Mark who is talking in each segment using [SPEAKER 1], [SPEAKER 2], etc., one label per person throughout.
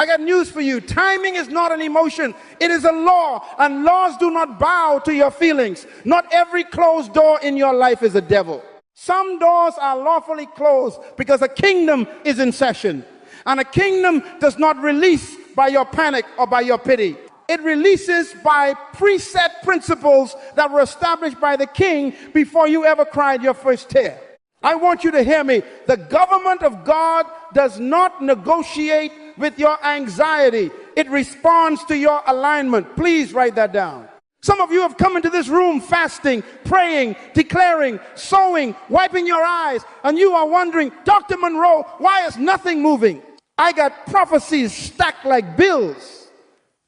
[SPEAKER 1] I got news for you. Timing is not an emotion. It is a law, and laws do not bow to your feelings. Not every closed door in your life is a devil. Some doors are lawfully closed because a kingdom is in session. And a kingdom does not release by your panic or by your pity. It releases by preset principles that were established by the king before you ever cried your first tear. I want you to hear me. The government of God does not negotiate with your anxiety. It responds to your alignment. Please write that down. Some of you have come into this room fasting, praying, declaring, sowing, wiping your eyes, and you are wondering, Dr. Munroe, why is nothing moving? I got prophecies stacked like bills.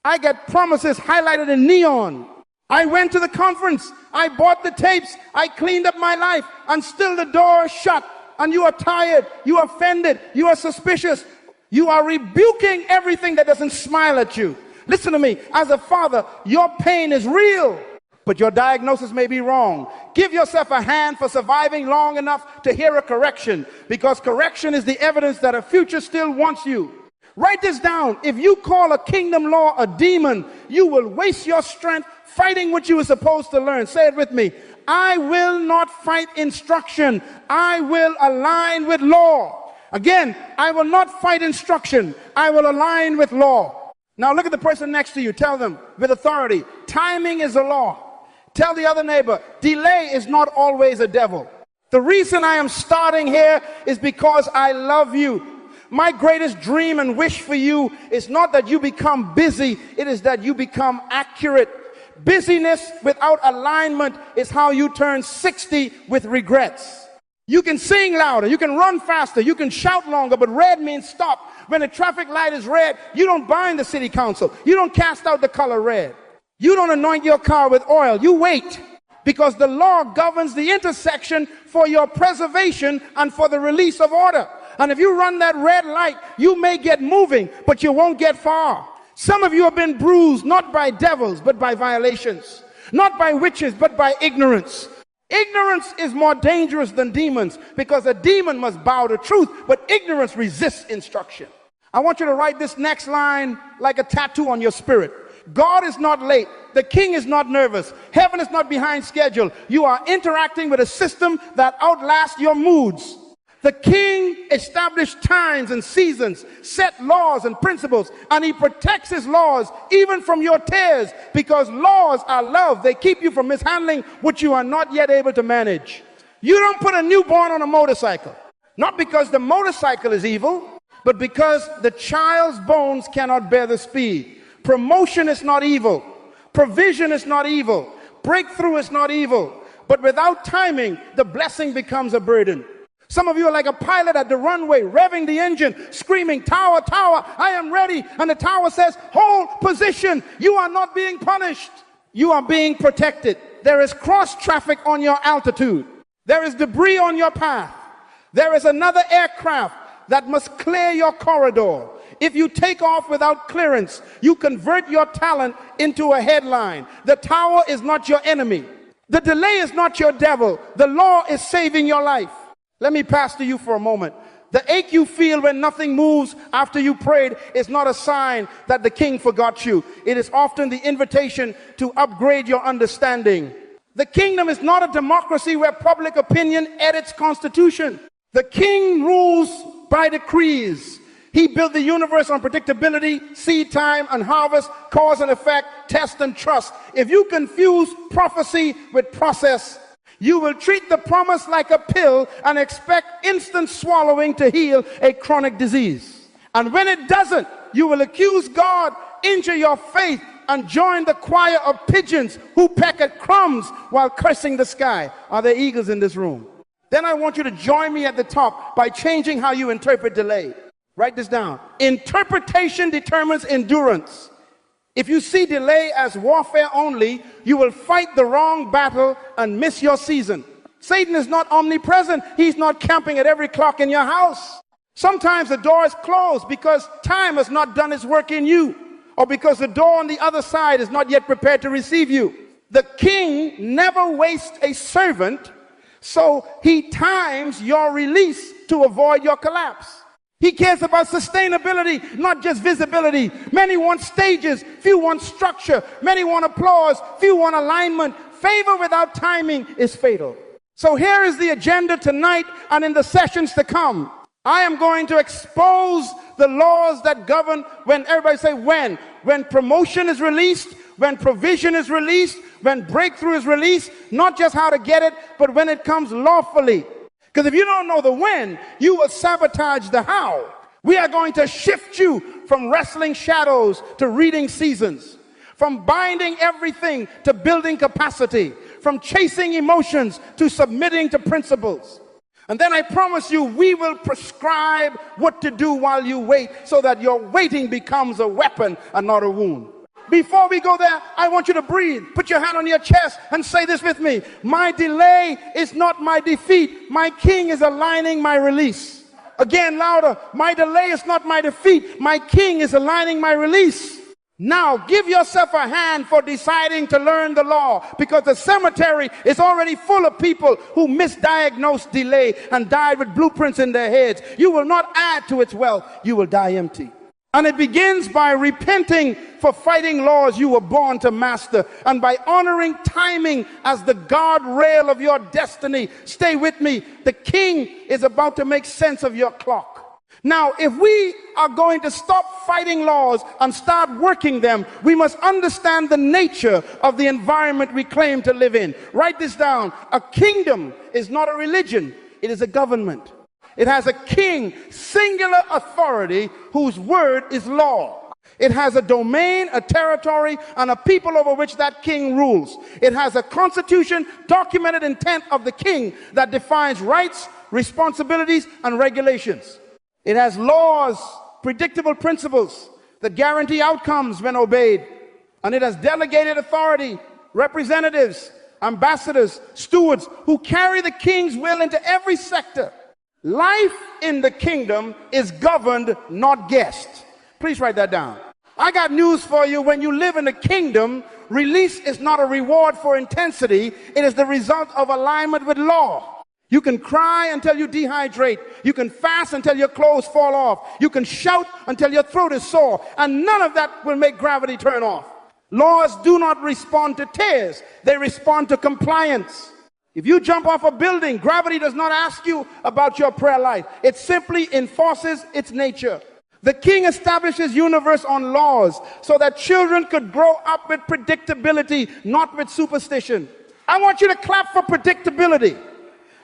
[SPEAKER 1] I got promises highlighted in neon. I went to the conference. I bought the tapes. I cleaned up my life, and still the door is shut. And you are tired. You are offended. You are suspicious. You are rebuking everything that doesn't smile at you. Listen to me. As a father, your pain is real, but your diagnosis may be wrong. Give yourself a hand for surviving long enough to hear a correction, because correction is the evidence that a future still wants you. Write this down. If you call a kingdom law a demon, you will waste your strength fighting what you were supposed to learn. Say it with me. I will not fight instruction. I will align with law. Again, I will not fight instruction. I will align with law. Now look at the person next to you. Tell them with authority, timing is a law. Tell the other neighbor, delay is not always a devil. The reason I am starting here is because I love you. My greatest dream and wish for you is not that you become busy, it is that you become accurate. Busyness without alignment is how you turn 60 with regrets. You can sing louder, you can run faster, you can shout longer, but red means stop. When a traffic light is red, you don't bind the city council. You don't cast out the color red. You don't anoint your car with oil. You wait, because the law governs the intersection for your preservation and for the release of order. And if you run that red light, you may get moving, but you won't get far. Some of you have been bruised not by devils, but by violations. Not by witches, but by ignorance. Ignorance is more dangerous than demons, because a demon must bow to truth, but ignorance resists instruction. I want you to write this next line like a tattoo on your spirit. God is not late. The king is not nervous. Heaven is not behind schedule. You are interacting with a system that outlasts your moods. The king established times and seasons, set laws and principles, and he protects his laws even from your tears, because laws are love. They keep you from mishandling what you are not yet able to manage. You don't put a newborn on a motorcycle, not because the motorcycle is evil, but because the child's bones cannot bear the speed. Promotion is not evil. Provision is not evil. Breakthrough is not evil. But without timing, the blessing becomes a burden. Some of you are like a pilot at the runway, revving the engine, screaming, tower, tower, I am ready. And the tower says, hold position. You are not being punished. You are being protected. There is cross traffic on your altitude. There is debris on your path. There is another aircraft that must clear your corridor. If you take off without clearance, you convert your talent into a headline. The tower is not your enemy. The delay is not your devil. The law is saving your life. Let me pastor you for a moment. The ache you feel when nothing moves after you prayed is not a sign that the king forgot you. It is often the invitation to upgrade your understanding. The kingdom is not a democracy where public opinion edits constitution. The king rules by decrees. He built the universe on predictability, seed time and harvest, cause and effect, test and trust. If you confuse prophecy with process, you will treat the promise like a pill and expect instant swallowing to heal a chronic disease. And when it doesn't, you will accuse God, injure your faith, and join the choir of pigeons who peck at crumbs while cursing the sky. Are there eagles in this room? Then I want you to join me at the top by changing how you interpret delay. Write this down. Interpretation determines endurance. If you see delay as warfare only, you will fight the wrong battle and miss your season. Satan is not omnipresent. He's not camping at every clock in your house. Sometimes the door is closed because time has not done its work in you, or because the door on the other side is not yet prepared to receive you. The king never wastes a servant, so he times your release to avoid your collapse. He cares about sustainability, not just visibility. Many want stages, few want structure. Many want applause, few want alignment. Favor without timing is fatal. So here is the agenda tonight and in the sessions to come. I am going to expose the laws that govern when everybody say when promotion is released, when provision is released, when breakthrough is released, not just how to get it, but when it comes lawfully. Because if you don't know the when, you will sabotage the how. We are going to shift you from wrestling shadows to reading seasons, from binding everything to building capacity, from chasing emotions to submitting to principles. And then I promise you, we will prescribe what to do while you wait so that your waiting becomes a weapon and not a wound. Before we go there, I want you to breathe. Put your hand on your chest and say this with me. My delay is not my defeat. My King is aligning my release. Again, louder. My delay is not my defeat. My King is aligning my release. Now, give yourself a hand for deciding to learn the law, because the cemetery is already full of people who misdiagnosed delay and died with blueprints in their heads. You will not add to its wealth. You will die empty. And it begins by repenting for fighting laws you were born to master, and by honoring timing as the guardrail of your destiny. Stay with me. The King is about to make sense of your clock. Now, if we are going to stop fighting laws and start working them, we must understand the nature of the environment we claim to live in. Write this down. A kingdom is not a religion. It is a government. It has a king, singular authority, whose word is law. It has a domain, a territory, and a people over which that king rules. It has a constitution, documented intent of the king that defines rights, responsibilities, and regulations. It has laws, predictable principles that guarantee outcomes when obeyed. And it has delegated authority, representatives, ambassadors, stewards who carry the king's will into every sector. Life in the kingdom is governed, not guessed. Please write that down. I got news for you. When you live in the kingdom, release is not a reward for intensity. It is the result of alignment with law. You can cry until you dehydrate. You can fast until your clothes fall off. You can shout until your throat is sore. And none of that will make gravity turn off. Laws do not respond to tears. They respond to compliance. If you jump off a building, gravity does not ask you about your prayer life. It simply enforces its nature. The king establishes universe on laws so that children could grow up with predictability, not with superstition. I want you to clap for predictability,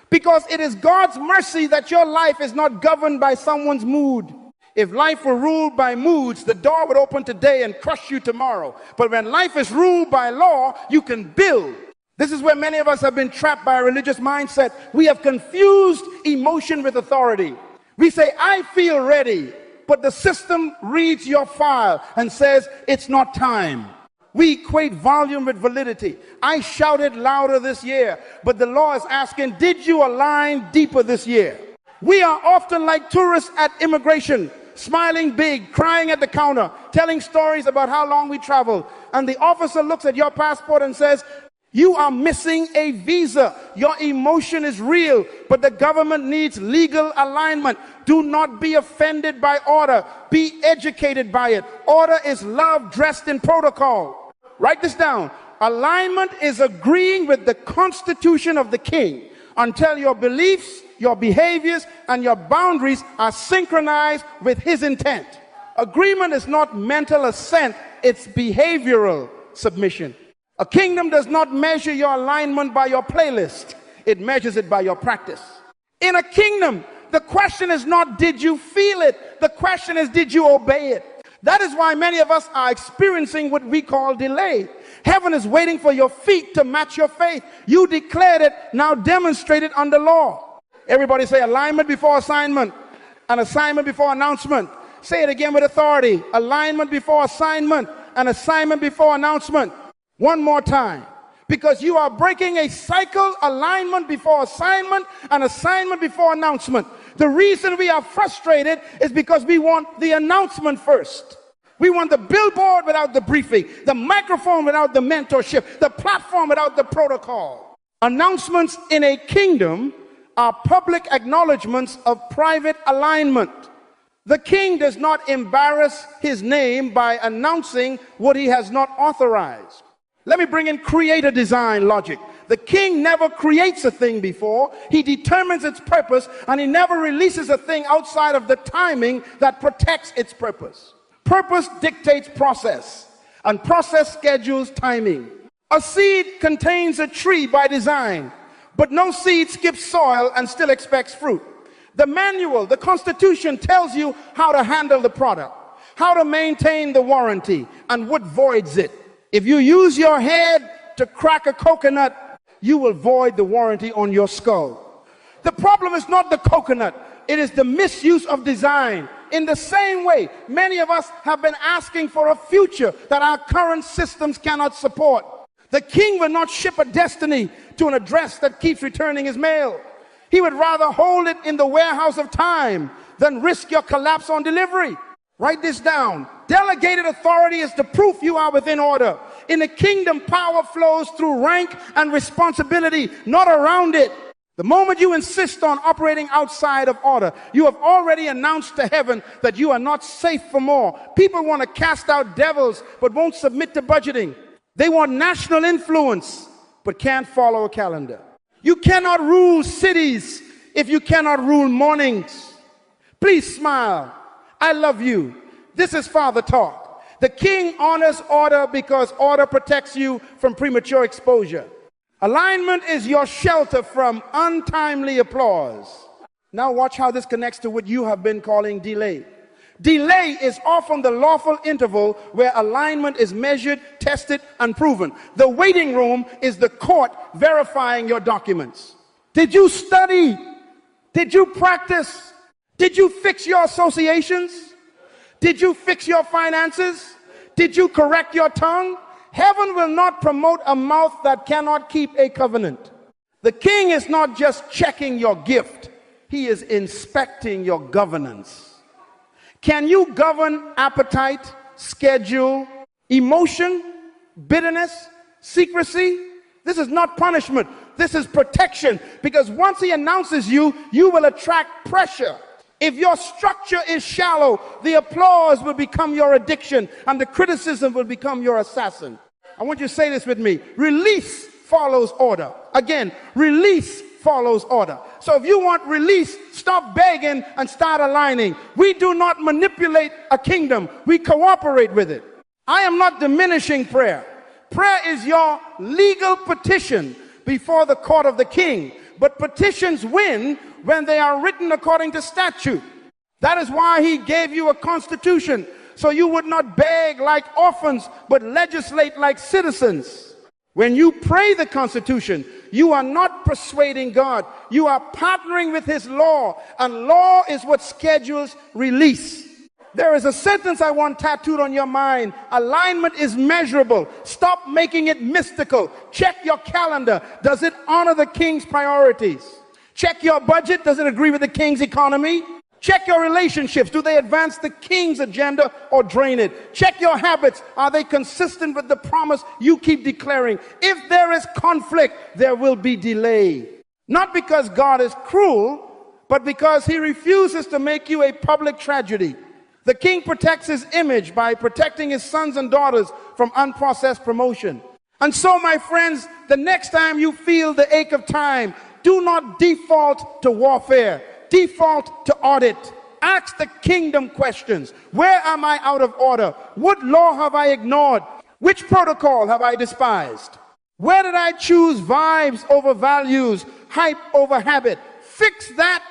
[SPEAKER 1] because it is God's mercy that your life is not governed by someone's mood. If life were ruled by moods, the door would open today and crush you tomorrow. But when life is ruled by law, you can build. This is where many of us have been trapped by a religious mindset. We have confused emotion with authority. We say, I feel ready, but the system reads your file and says, it's not time. We equate volume with validity. I shouted louder this year, but the law is asking, did you align deeper this year? We are often like tourists at immigration, smiling big, crying at the counter, telling stories about how long we traveled. And the officer looks at your passport and says, you are missing a visa. Your emotion is real, but the government needs legal alignment. Do not be offended by order. Be educated by it. Order is love dressed in protocol. Write this down. Alignment is agreeing with the constitution of the king until your beliefs, your behaviors, and your boundaries are synchronized with his intent. Agreement is not mental assent, it's behavioral submission. A kingdom does not measure your alignment by your playlist. It measures it by your practice. In a kingdom, the question is not, did you feel it? The question is, did you obey it? That is why many of us are experiencing what we call delay. Heaven is waiting for your feet to match your faith. You declared it, now demonstrate it under law. Everybody say alignment before assignment, and assignment before announcement. Say it again with authority. Alignment before assignment, and assignment before announcement. One more time. Because you are breaking a cycle, alignment before assignment, and assignment before announcement. The reason we are frustrated is because we want the announcement first. We want the billboard without the briefing, the microphone without the mentorship, the platform without the protocol. Announcements in a kingdom are public acknowledgments of private alignment. The king does not embarrass his name by announcing what he has not authorized. Let me bring in creator design logic. The king never creates a thing before. He determines its purpose, and he never releases a thing outside of the timing that protects its purpose. Purpose dictates process, and process schedules timing. A seed contains a tree by design, but no seed skips soil and still expects fruit. The manual, the Constitution, tells you how to handle the product, how to maintain the warranty, and what voids it. If you use your head to crack a coconut, you will void the warranty on your skull. The problem is not the coconut, it is the misuse of design. In the same way, many of us have been asking for a future that our current systems cannot support. The king will not ship a destiny to an address that keeps returning his mail. He would rather hold it in the warehouse of time than risk your collapse on delivery. Write this down. Delegated authority is the proof you are within order. In the kingdom, power flows through rank and responsibility, not around it. The moment you insist on operating outside of order, you have already announced to heaven that you are not safe for more. People want to cast out devils but won't submit to budgeting. They want national influence but can't follow a calendar. You cannot rule cities if you cannot rule mornings. Please smile. I love you. This is Father Talk. The king honors order because order protects you from premature exposure. Alignment is your shelter from untimely applause. Now watch how this connects to what you have been calling delay. Delay is often the lawful interval where alignment is measured, tested, and proven. The waiting room is the court verifying your documents. Did you study? Did you practice? Did you fix your associations? Did you fix your finances? Did you correct your tongue? Heaven will not promote a mouth that cannot keep a covenant. The king is not just checking your gift, he is inspecting your governance. Can you govern appetite, schedule, emotion, bitterness, secrecy? This is not punishment. This is protection, because once he announces you, you will attract pressure. If your structure is shallow, the applause will become your addiction and the criticism will become your assassin. I want you to say this with me. Release follows order. Again, release follows order. So if you want release, stop begging and start aligning. We do not manipulate a kingdom. We cooperate with it. I am not diminishing prayer. Prayer is your legal petition before the court of the king. But petitions win when they are written according to statute. That is why he gave you a constitution, so you would not beg like orphans, but legislate like citizens. When you pray the Constitution, you are not persuading God. You are partnering with his law, and law is what schedules release. There is a sentence I want tattooed on your mind. Alignment is measurable. Stop making it mystical. Check your calendar. Does it honor the king's priorities? Check your budget. Does it agree with the king's economy? Check your relationships. Do they advance the king's agenda or drain it? Check your habits. Are they consistent with the promise you keep declaring? If there is conflict, there will be delay. Not because God is cruel, but because he refuses to make you a public tragedy. The king protects his image by protecting his sons and daughters from unprocessed promotion. And so, my friends, the next time you feel the ache of time, do not default to warfare. Default to audit. Ask the kingdom questions. Where am I out of order? What law have I ignored? Which protocol have I despised? Where did I choose vibes over values, hype over habit? Fix that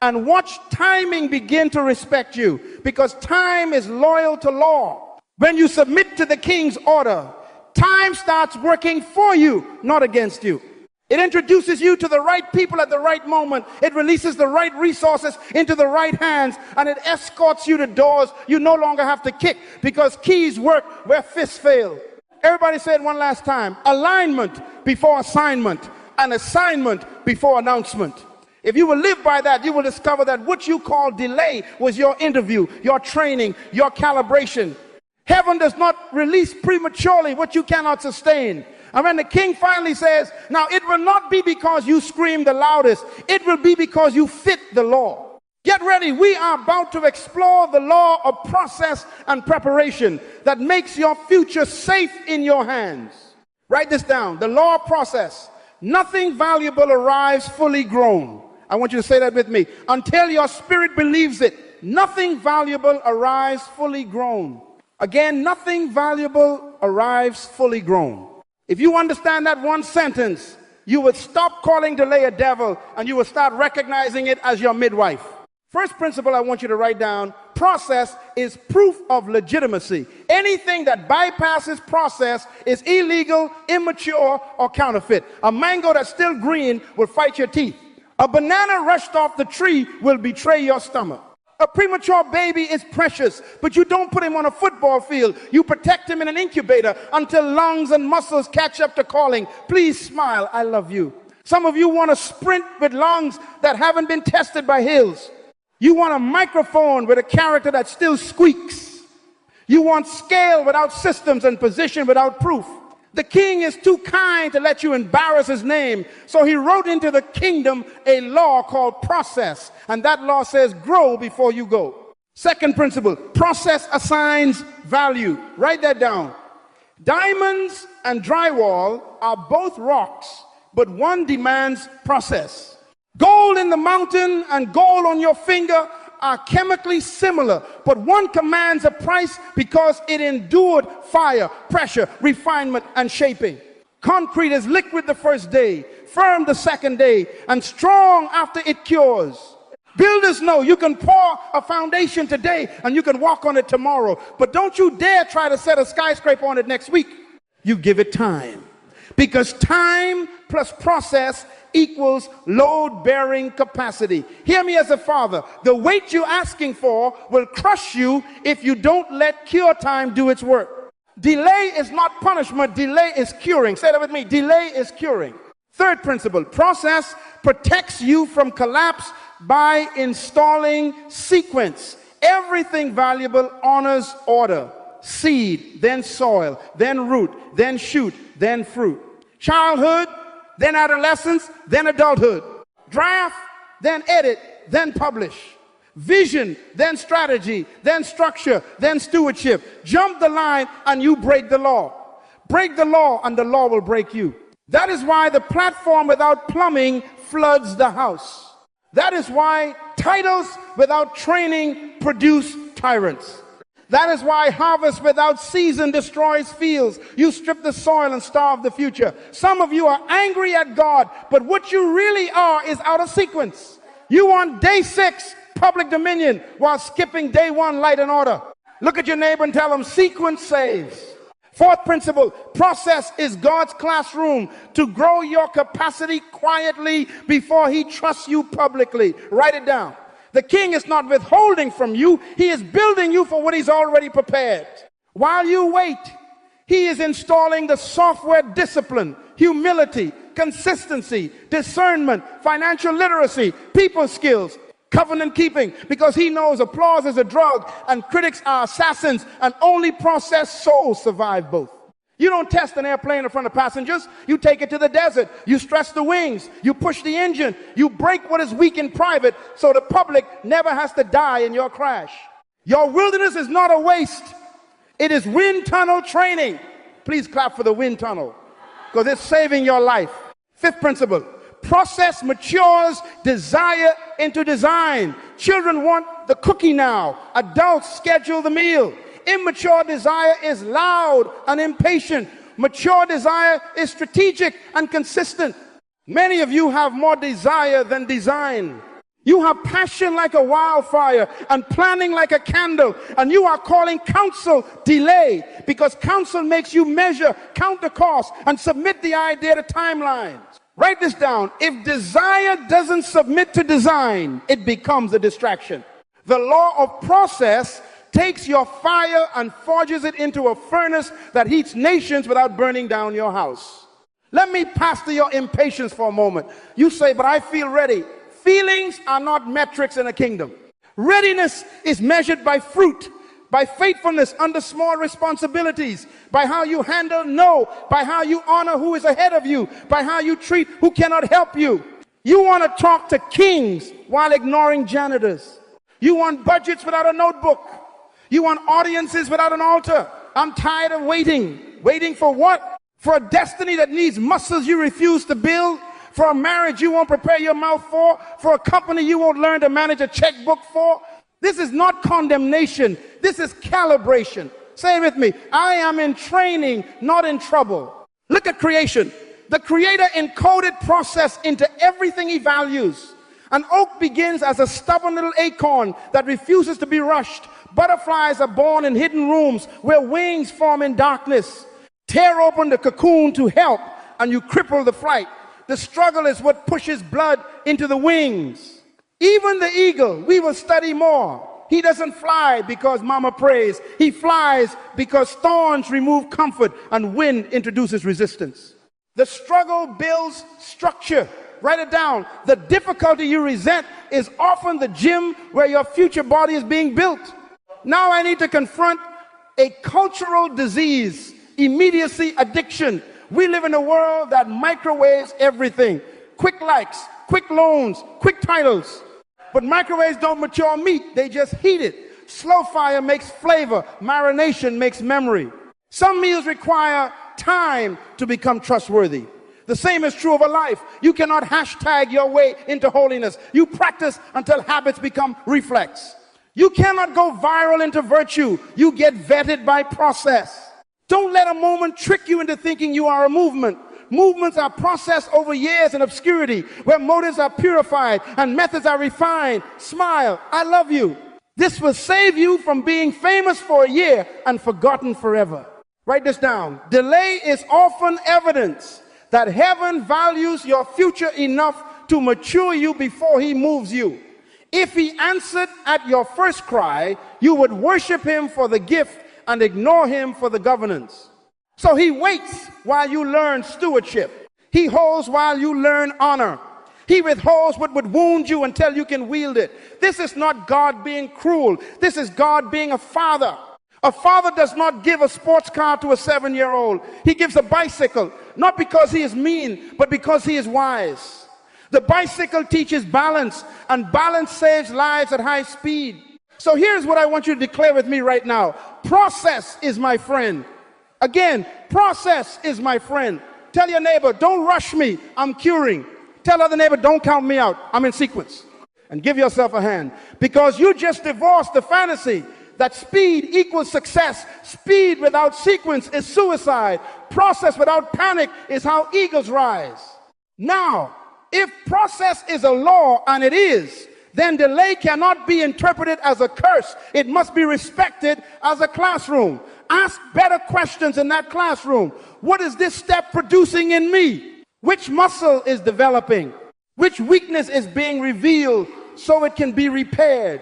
[SPEAKER 1] and watch timing begin to respect you, because time is loyal to law. When you submit to the king's order, time starts working for you, not against you. It introduces you to the right people at the right moment. It releases the right resources into the right hands, and it escorts you to doors you no longer have to kick, because keys work where fists fail. Everybody say it one last time. Alignment before assignment, and assignment before announcement. If you will live by that, you will discover that what you call delay was your interview, your training, your calibration. Heaven does not release prematurely what you cannot sustain. And when the king finally says, now it will not be because you scream the loudest, it will be because you fit the law. Get ready. We are about to explore the law of process and preparation that makes your future safe in your hands. Write this down. The law of process. Nothing valuable arrives fully grown. I want you to say that with me. Until your spirit believes it, nothing valuable arrives fully grown. Again, nothing valuable arrives fully grown. If you understand that one sentence, you would stop calling delay a devil and you would start recognizing it as your midwife. First principle I want you to write down: process is proof of legitimacy. Anything that bypasses process is illegal, immature, or counterfeit. A mango that's still green will fight your teeth. A banana rushed off the tree will betray your stomach. A premature baby is precious, but you don't put him on a football field. You protect him in an incubator until lungs and muscles catch up to calling, "Please smile, I love you." Some of you want to sprint with lungs that haven't been tested by Hills. You want a microphone with a character that still squeaks. You want scale without systems and position without proof. The king is too kind to let you embarrass his name, so he wrote into the kingdom a law called process, and that law says grow before you go. Second principle: process assigns value. Write that down. Diamonds and drywall are both rocks, but one demands process. Gold in the mountain and gold on your finger are chemically similar, but one commands a price because it endured fire, pressure, refinement, and shaping. Concrete is liquid the first day, firm the second day, and strong after it cures. Builders know you can pour a foundation today and you can walk on it tomorrow, but don't you dare try to set a skyscraper on it next week. You give it time, because time plus process equals load-bearing capacity. Hear me as a father. The weight you're asking for will crush you if you don't let cure time do its work. Delay is not punishment. Delay is curing. Say that with me. Delay is curing. Third principle: process protects you from collapse by installing sequence. Everything valuable honors order. Seed, then soil, then root, then shoot, then fruit. Childhood, then adolescence, then adulthood. Draft, then edit, then publish. Vision, then strategy, then structure, then stewardship. Jump the line and you break the law. Break the law and the law will break you. That is why the platform without plumbing floods the house. That is why titles without training produce tyrants. That is why harvest without season destroys fields. You strip the soil and starve the future. Some of you are angry at God, but what you really are is out of sequence. You want day 6 public dominion while skipping day 1 light and order. Look at your neighbor and tell them sequence saves. Fourth principle: process is God's classroom to grow your capacity quietly before he trusts you publicly. Write it down. The king is not withholding from you. He is building you for what he's already prepared. While you wait, he is installing the software discipline, humility, consistency, discernment, financial literacy, people skills, covenant keeping, because he knows applause is a drug and critics are assassins, and only processed souls survive both. You don't test an airplane in front of passengers. You take it to the desert. You stress the wings. You push the engine. You break what is weak in private so the public never has to die in your crash. Your wilderness is not a waste. It is wind tunnel training. Please clap for the wind tunnel, because it's saving your life. Fifth principle: process matures desire into design. Children want the cookie now. Adults schedule the meal. Immature desire is loud and impatient. Mature desire is strategic and consistent. Many of you have more desire than design. You have passion like a wildfire and planning like a candle, and you are calling counsel delay, because counsel makes you measure, count the cost, and submit the idea to timelines. Write this down. If desire doesn't submit to design, it becomes a distraction. The law of process takes your fire and forges it into a furnace that heats nations without burning down your house. Let me pastor your impatience for a moment. You say, but I feel ready. Feelings are not metrics in a kingdom. Readiness is measured by fruit, by faithfulness under small responsibilities, by how you handle no, by how you honor who is ahead of you, by how you treat who cannot help you. You want to talk to kings while ignoring janitors. You want budgets without a notebook. You want audiences without an altar. I'm tired of waiting. Waiting for what? For a destiny that needs muscles you refuse to build. For a marriage you won't prepare your mouth for. For a company you won't learn to manage a checkbook for. This is not condemnation. This is calibration. Say it with me. I am in training, not in trouble. Look at creation. The Creator encoded process into everything he values. An oak begins as a stubborn little acorn that refuses to be rushed. Butterflies are born in hidden rooms where wings form in darkness. Tear open the cocoon to help, and you cripple the flight. The struggle is what pushes blood into the wings. Even the eagle, we will study more. He doesn't fly because mama prays. He flies because thorns remove comfort and wind introduces resistance. The struggle builds structure. Write it down. The difficulty you resent is often the gym where your future body is being built. Now I need to confront a cultural disease, immediacy addiction. We live in a world that microwaves everything. Quick likes, quick loans, quick titles. But microwaves don't mature meat, they just heat it. Slow fire makes flavor, marination makes memory. Some meals require time to become trustworthy. The same is true of a life. You cannot hashtag your way into holiness. You practice until habits become reflex. You cannot go viral into virtue. You get vetted by process. Don't let a moment trick you into thinking you are a movement. Movements are processed over years in obscurity, where motives are purified and methods are refined. Smile, I love you. This will save you from being famous for a year and forgotten forever. Write this down. Delay is often evidence that heaven values your future enough to mature you before he moves you. If he answered at your first cry, you would worship him for the gift and ignore him for the governance. So he waits while you learn stewardship. He holds while you learn honor. He withholds what would wound you until you can wield it. This is not God being cruel. This is God being a father. A father does not give a sports car to a 7-year-old. He gives a bicycle, not because he is mean, but because he is wise. The bicycle teaches balance, and balance saves lives at high speed. So here's what I want you to declare with me right now. Process is my friend. Again, process is my friend. Tell your neighbor, don't rush me, I'm curing. Tell other neighbor, don't count me out, I'm in sequence. And give yourself a hand. Because you just divorced the fantasy that speed equals success. Speed without sequence is suicide. Process without panic is how eagles rise. Now, if process is a law, and it is, then delay cannot be interpreted as a curse. It must be respected as a classroom. Ask better questions in that classroom. What is this step producing in me? Which muscle is developing? Which weakness is being revealed so it can be repaired?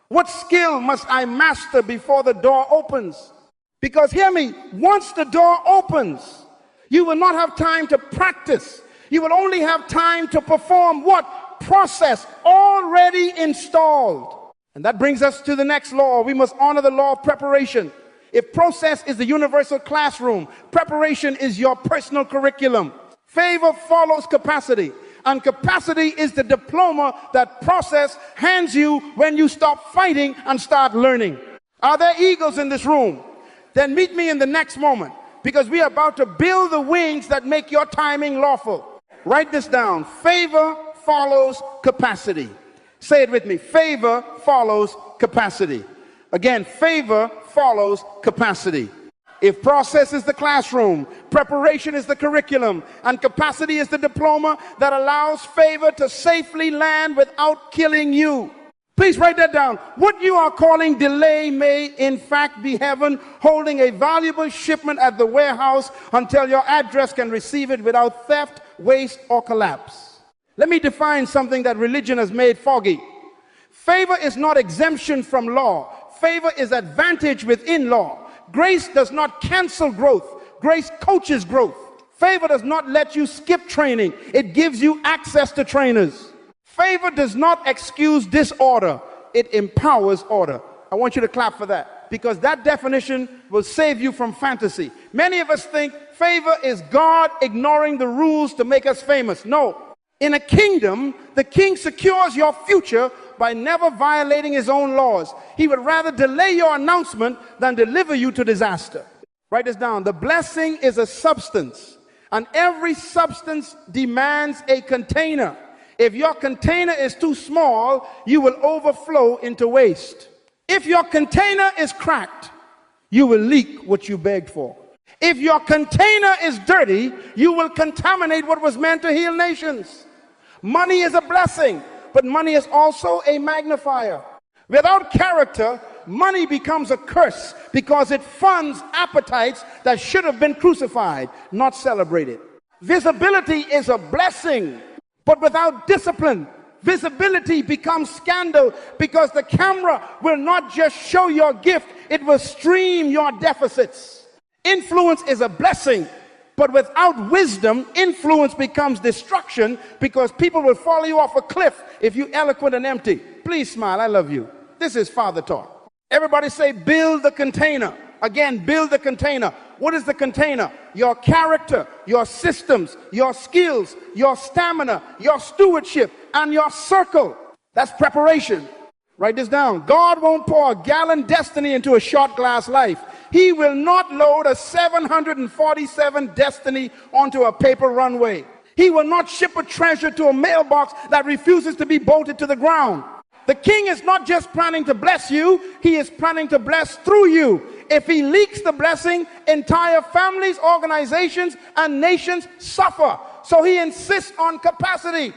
[SPEAKER 1] What skill must I master before the door opens? Because hear me, once the door opens, you will not have time to practice. You will only have time to perform what? Process already installed. And that brings us to the next law. We must honor the law of preparation. If process is the universal classroom, preparation is your personal curriculum. Favor follows capacity. And capacity is the diploma that process hands you when you stop fighting and start learning. Are there eagles in this room? Then meet me in the next moment, because we are about to build the wings that make your timing lawful. Write this down. Favor follows capacity. Say it with me. Favor follows capacity. Again, favor follows capacity. If process is the classroom, preparation is the curriculum, and capacity is the diploma that allows favor to safely land without killing you. Please write that down. What you are calling delay may in fact be heaven holding a valuable shipment at the warehouse until your address can receive it without theft, waste, or collapse. Let me define something that religion has made foggy. Favor is not exemption from law. Favor is advantage within law. Grace does not cancel growth. Grace coaches growth. Favor does not let you skip training. It gives you access to trainers. Favor does not excuse disorder. It empowers order. I want you to clap for that, because that definition will save you from fantasy. Many of us think favor is God ignoring the rules to make us famous. No. In a kingdom, the king secures your future by never violating his own laws. He would rather delay your announcement than deliver you to disaster. Write this down. The blessing is a substance, and every substance demands a container. If your container is too small, you will overflow into waste. If your container is cracked, you will leak what you begged for. If your container is dirty, you will contaminate what was meant to heal nations. Money is a blessing, but money is also a magnifier. Without character, money becomes a curse because it funds appetites that should have been crucified, not celebrated. Visibility is a blessing, but without discipline, visibility becomes scandal because the camera will not just show your gift, it will stream your deficits. Influence is a blessing, but without wisdom, influence becomes destruction because people will follow you off a cliff if you're eloquent and empty. Please smile, I love you. This is Father Talk. Everybody say, build the container. Again, build the container. What is the container? Your character, your systems, your skills, your stamina, your stewardship, and your circle. That's preparation. Write this down. God won't pour a gallon destiny into a shot glass life. He will not load a 747 destiny onto a paper runway. He will not ship a treasure to a mailbox that refuses to be bolted to the ground. The king is not just planning to bless you, he is planning to bless through you. If he leaks the blessing, entire families, organizations, and nations suffer. So he insists on capacity.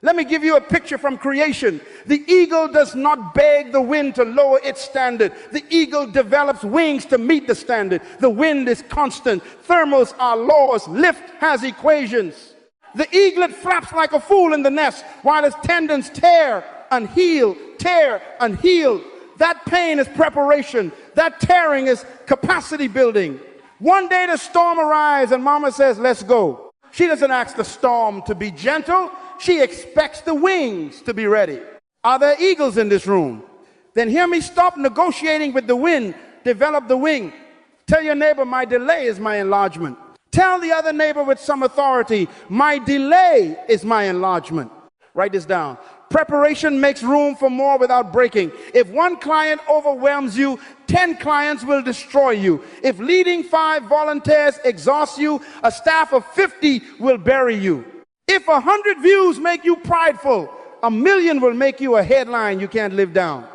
[SPEAKER 1] Let me give you a picture from creation. The eagle does not beg the wind to lower its standard. The eagle develops wings to meet the standard. The wind is constant. Thermals are laws. Lift has equations. The eaglet flaps like a fool in the nest while its tendons tear and heal, tear and heal. That pain is preparation. That tearing is capacity building. One day the storm arrives and mama says, let's go. She doesn't ask the storm to be gentle. She expects the wings to be ready. Are there eagles in this room? Then hear me. Stop negotiating with the wind. Develop the wing. Tell your neighbor, my delay is my enlargement. Tell the other neighbor with some authority, my delay is my enlargement. Write this down. Preparation makes room for more without breaking. If one client overwhelms you, 10 clients will destroy you. If leading 5 volunteers exhausts you, a staff of 50 will bury you. If 100 views make you prideful, 1,000,000 will make you a headline you can't live down.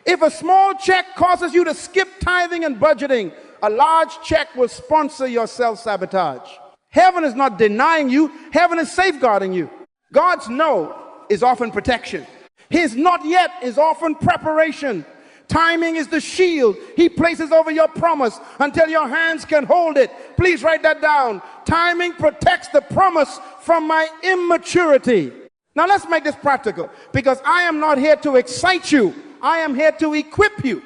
[SPEAKER 1] If a small check causes you to skip tithing and budgeting, a large check will sponsor your self-sabotage. Heaven is not denying you, heaven is safeguarding you. God's no is often protection. His not yet is often preparation. Timing is the shield he places over your promise until your hands can hold it. Please write that down. Timing protects the promise from my immaturity. Now let's make this practical, because I am not here to excite you. I am here to equip you.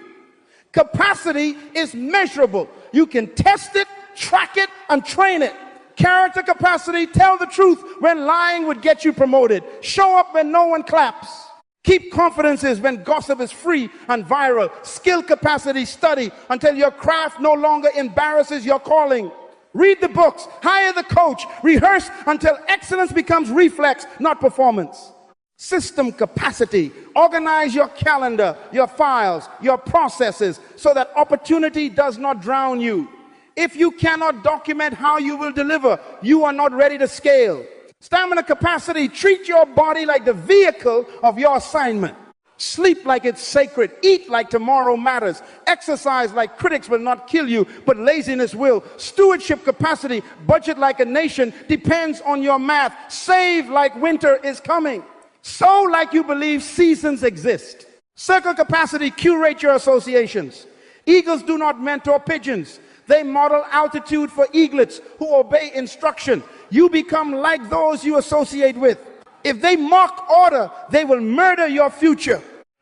[SPEAKER 1] Capacity is measurable. You can test it, track it, and train it. Character capacity, tell the truth when lying would get you promoted. Show up when no one claps. Keep confidences when gossip is free and viral. Skill capacity, study until your craft no longer embarrasses your calling. Read the books, hire the coach, rehearse until excellence becomes reflex, not performance. System capacity, organize your calendar, your files, your processes so that opportunity does not drown you. If you cannot document how you will deliver, you are not ready to scale. Stamina capacity, treat your body like the vehicle of your assignment. Sleep like it's sacred. Eat like tomorrow matters. Exercise like critics will not kill you, but laziness will. Stewardship capacity, budget like a nation, depends on your math. Save like winter is coming. Sow like you believe seasons exist. Circle capacity, curate your associations. Eagles do not mentor pigeons. They model altitude for eaglets who obey instruction. You become like those you associate with. If they mock order, they will murder your future.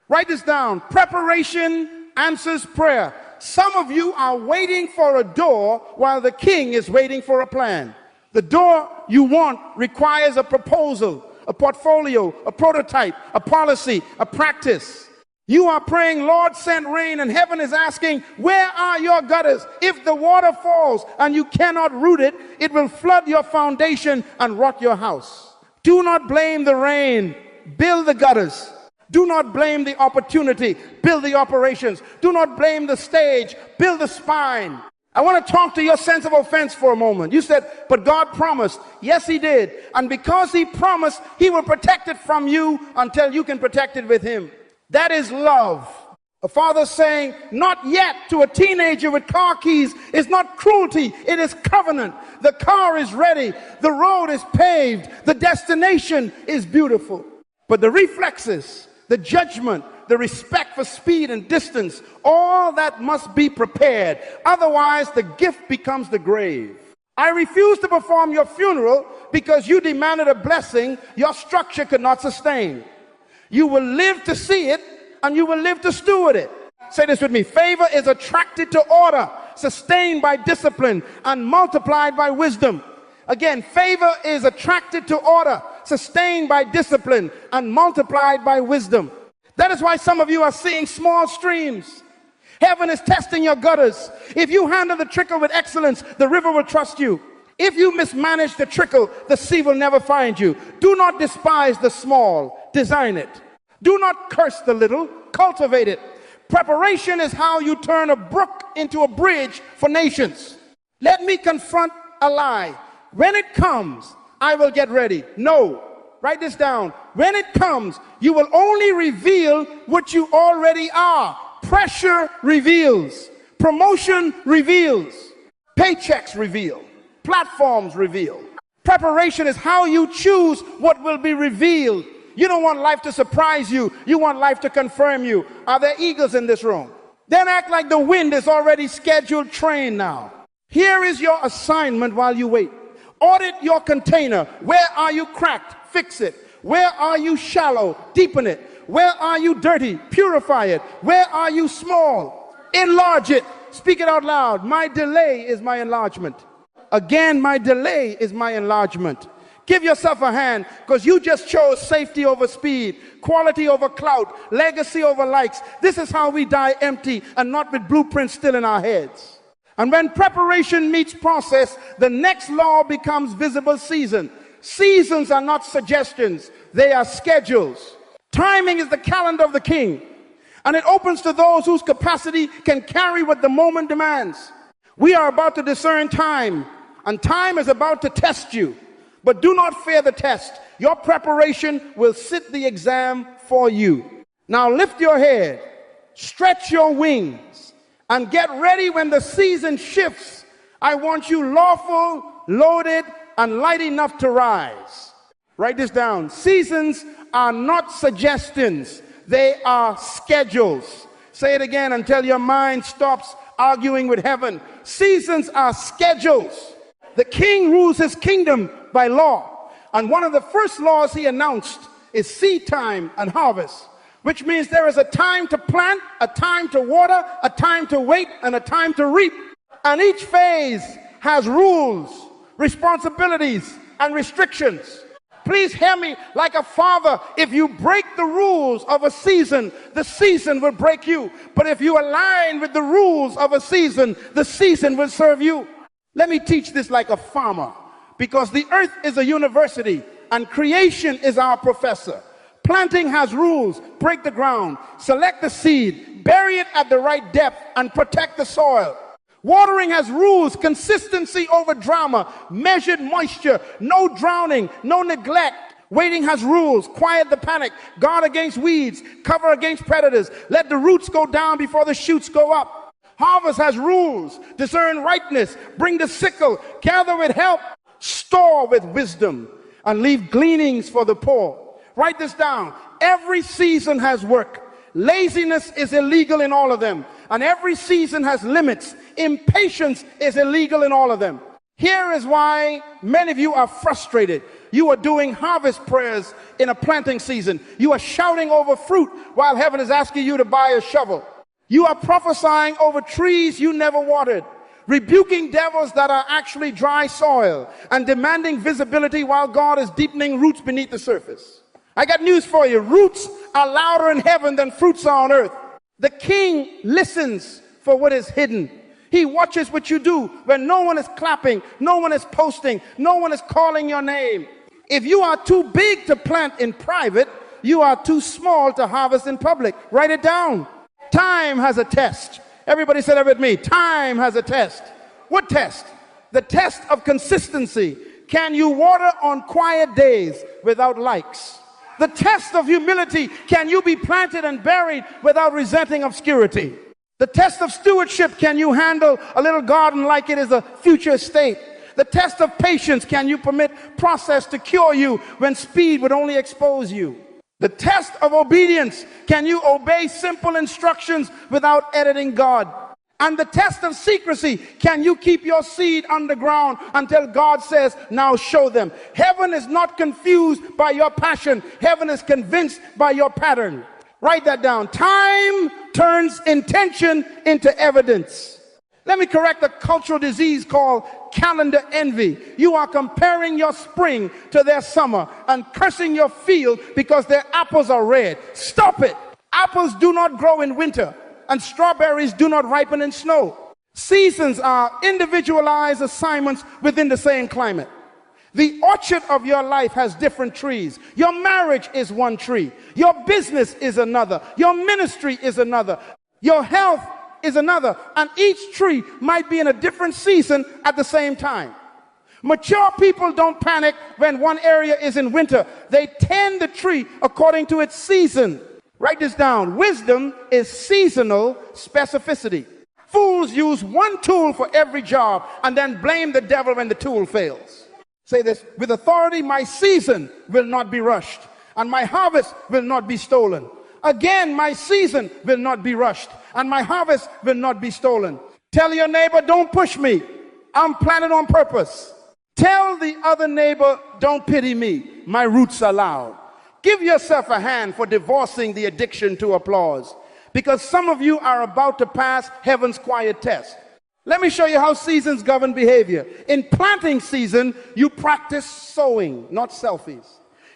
[SPEAKER 1] Write this down. Preparation answers prayer. Some of you are waiting for a door while the king is waiting for a plan. The door you want requires a proposal, a portfolio, a prototype, a policy, a practice. You are praying, Lord, send rain, and heaven is asking, where are your gutters? If the water falls and you cannot root it, it will flood your foundation and rot your house. Do not blame the rain, build the gutters. Do not blame the opportunity, build the operations. Do not blame the stage, build the spine. I want to talk to your sense of offense for a moment. You said, but God promised. Yes, he did. And because he promised, he will protect it from you until you can protect it with him. That is love. A father saying, not yet, to a teenager with car keys is not cruelty, it is covenant. The car is ready, the road is paved, the destination is beautiful. But the reflexes, the judgment, the respect for speed and distance, all that must be prepared. Otherwise, the gift becomes the grave. I refuse to perform your funeral because you demanded a blessing your structure could not sustain. You will live to see it, and you will live to steward it. Say this with me. Favor is attracted to order, sustained by discipline, and multiplied by wisdom. Again, favor is attracted to order, sustained by discipline, and multiplied by wisdom. That is why some of you are seeing small streams. Heaven is testing your gutters. If you handle the trickle with excellence, the river will trust you. If you mismanage the trickle, the sea will never find you. Do not despise the small, design it. Do not curse the little, cultivate it. Preparation is how you turn a brook into a bridge for nations. Let me confront a lie. When it comes, I will get ready. No, write this down. When it comes, you will only reveal what you already are. Pressure reveals. Promotion reveals. Paychecks reveal. Platforms reveal. Preparation is how you choose what will be revealed. You don't want life to surprise you. You want life to confirm you. Are there eagles in this room? Then act like the wind is already scheduled train now. Here is your assignment while you wait. Audit your container. Where are you cracked? Fix it. Where are you shallow? Deepen it. Where are you dirty? Purify it. Where are you small? Enlarge it. Speak it out loud. My delay is my enlargement. Again, my delay is my enlargement. Give yourself a hand, because you just chose safety over speed, quality over clout, legacy over likes. This is how we die empty and not with blueprints still in our heads. And when preparation meets process, the next law becomes visible season. Seasons are not suggestions, they are schedules. Timing is the calendar of the king, and it opens to those whose capacity can carry what the moment demands. We are about to discern time, and time is about to test you. But do not fear the test. Your preparation will sit the exam for you. Now lift your head, stretch your wings, and get ready when the season shifts. I want you lawful, loaded, and light enough to rise. Write this down. Seasons are not suggestions. They are schedules. Say it again until your mind stops arguing with heaven. Seasons are schedules. The king rules his kingdom by law. And one of the first laws he announced is seed time and harvest, which means there is a time to plant, a time to water, a time to wait, and a time to reap. And each phase has rules, responsibilities, and restrictions. Please hear me like a father. If you break the rules of a season, the season will break you. But if you align with the rules of a season, the season will serve you. Let me teach this like a farmer, because the earth is a university and creation is our professor. Planting has rules. Break the ground, select the seed, bury it at the right depth, and protect the soil. Watering has rules. Consistency over drama, measured moisture, no drowning, no neglect. Waiting has rules. Quiet the panic, guard against weeds, cover against predators. Let the roots go down before the shoots go up. Harvest has rules. Discern ripeness, bring the sickle, gather with help, store with wisdom, and leave gleanings for the poor. Write this down. Every season has work. Laziness is illegal in all of them. And every season has limits. Impatience is illegal in all of them. Here is why many of you are frustrated. You are doing harvest prayers in a planting season. You are shouting over fruit while heaven is asking you to buy a shovel. You are prophesying over trees you never watered, rebuking devils that are actually dry soil, and demanding visibility while God is deepening roots beneath the surface. I got news for you. Roots are louder in heaven than fruits are on earth. The king listens for what is hidden. He watches what you do when no one is clapping, no one is posting, no one is calling your name. If you are too big to plant in private, you are too small to harvest in public. Write it down. Time has a test. Everybody say that with me. Time has a test. What test? The test of consistency. Can you water on quiet days without likes? The test of humility. Can you be planted and buried without resenting obscurity? The test of stewardship. Can you handle a little garden like it is a future estate? The test of patience. Can you permit process to cure you when speed would only expose you? The test of obedience. Can you obey simple instructions without editing God? And the test of secrecy. Can you keep your seed underground until God says, now show them? Heaven is not confused by your passion. Heaven is convinced by your pattern. Write that down. Time turns intention into evidence. Let me correct a cultural disease called calendar envy. You are comparing your spring to their summer and cursing your field because their apples are red. Stop it. Apples do not grow in winter, and strawberries do not ripen in snow. Seasons are individualized assignments within the same climate. The orchard of your life has different trees. Your marriage is one tree. Your business is another. Your ministry is another. Your health is another. And each tree might be in a different season at the same time. Mature people don't panic when one area is in winter. They tend the tree according to its season. Write this down. Wisdom is seasonal specificity. Fools use one tool for every job and then blame the devil when the tool fails. Say this: with authority, my season will not be rushed, and my harvest will not be stolen. Again, my season will not be rushed, and my harvest will not be stolen. Tell your neighbor, don't push me. I'm planted on purpose. Tell the other neighbor, don't pity me. My roots are loud. Give yourself a hand for divorcing the addiction to applause, because some of you are about to pass heaven's quiet test. Let me show you how seasons govern behavior. In planting season, you practice sowing, not selfies.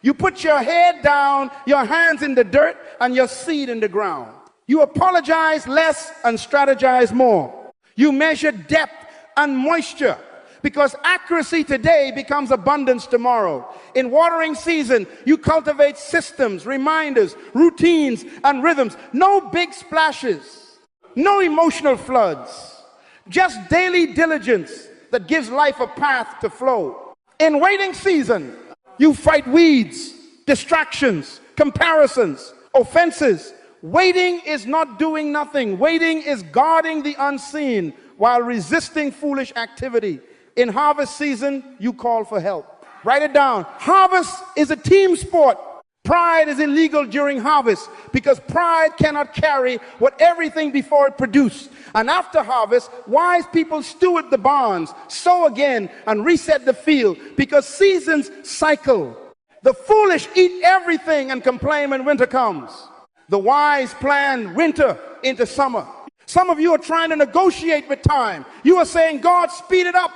[SPEAKER 1] You put your head down, your hands in the dirt, and your seed in the ground. You apologize less and strategize more. You measure depth and moisture, because accuracy today becomes abundance tomorrow. In watering season, you cultivate systems, reminders, routines, and rhythms. No big splashes, no emotional floods. Just daily diligence that gives life a path to flow. In waiting season, you fight weeds, distractions, comparisons, offenses. Waiting is not doing nothing. Waiting is guarding the unseen while resisting foolish activity. In harvest season, you call for help. Write it down. Harvest is a team sport. Pride is illegal during harvest because pride cannot carry what everything before it produced. And after harvest, wise people steward the barns, sow again, and reset the field because seasons cycle. The foolish eat everything and complain when winter comes. The wise plan winter into summer. Some of you are trying to negotiate with time. You are saying, God, speed it up.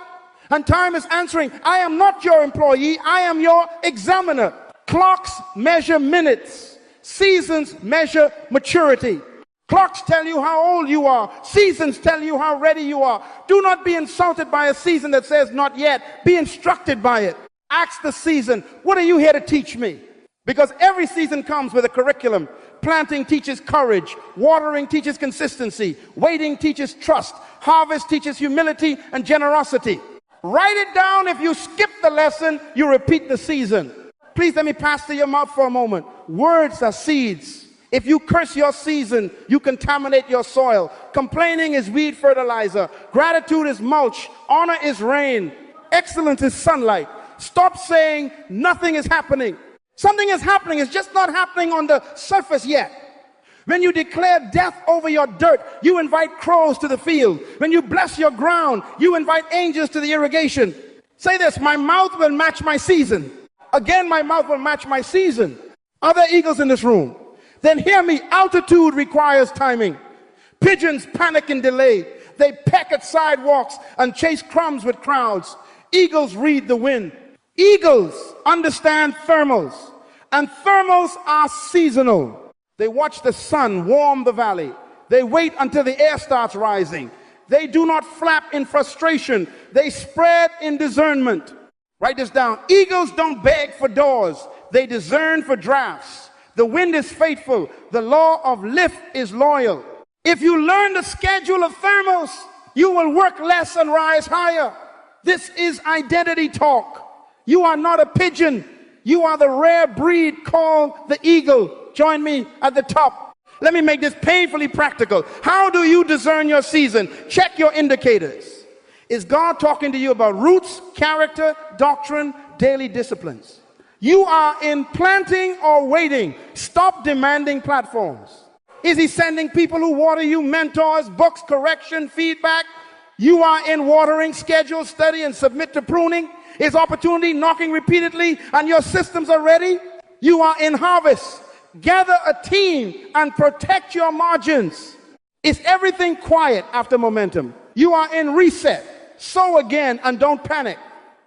[SPEAKER 1] And time is answering, I am not your employee, I am your examiner. Clocks measure minutes. Seasons measure maturity. Clocks tell you how old you are. Seasons tell you how ready you are. Do not be insulted by a season that says not yet. Be instructed by it. Ask the season, what are you here to teach me? Because every season comes with a curriculum. Planting teaches courage. Watering teaches consistency. Waiting teaches trust. Harvest teaches humility and generosity. Write it down. If you skip the lesson, you repeat the season. Please let me pass to your mouth for a moment. Words are seeds. If you curse your season, you contaminate your soil. Complaining is weed fertilizer. Gratitude is mulch. Honor is rain. Excellence is sunlight. Stop saying nothing is happening. Something is happening. It's just not happening on the surface yet. When you declare death over your dirt, you invite crows to the field. When you bless your ground, you invite angels to the irrigation. Say this: my mouth will match my season. Again, my mouth will match my season. Are there eagles in this room? Then hear me. Altitude requires timing. Pigeons panic and delay. They peck at sidewalks and chase crumbs with crowds. Eagles read the wind. Eagles understand thermals, and thermals are seasonal. They watch the sun warm the valley. They wait until the air starts rising. They do not flap in frustration. They spread in discernment. Write this down. Eagles don't beg for doors. They discern for drafts. The wind is faithful. The law of lift is loyal. If you learn the schedule of thermals, you will work less and rise higher. This is identity talk. You are not a pigeon. You are the rare breed called the eagle. Join me at the top. Let me make this painfully practical. How do you discern your season? Check your indicators. Is God talking to you about roots, character, doctrine, daily disciplines? You are in planting or waiting. Stop demanding platforms. Is he sending people who water you, mentors, books, correction, feedback? You are in watering, schedule, study, and submit to pruning. Is opportunity knocking repeatedly and your systems are ready? You are in harvest. Gather a team and protect your margins. Is everything quiet after momentum? You are in reset. Sow again and don't panic.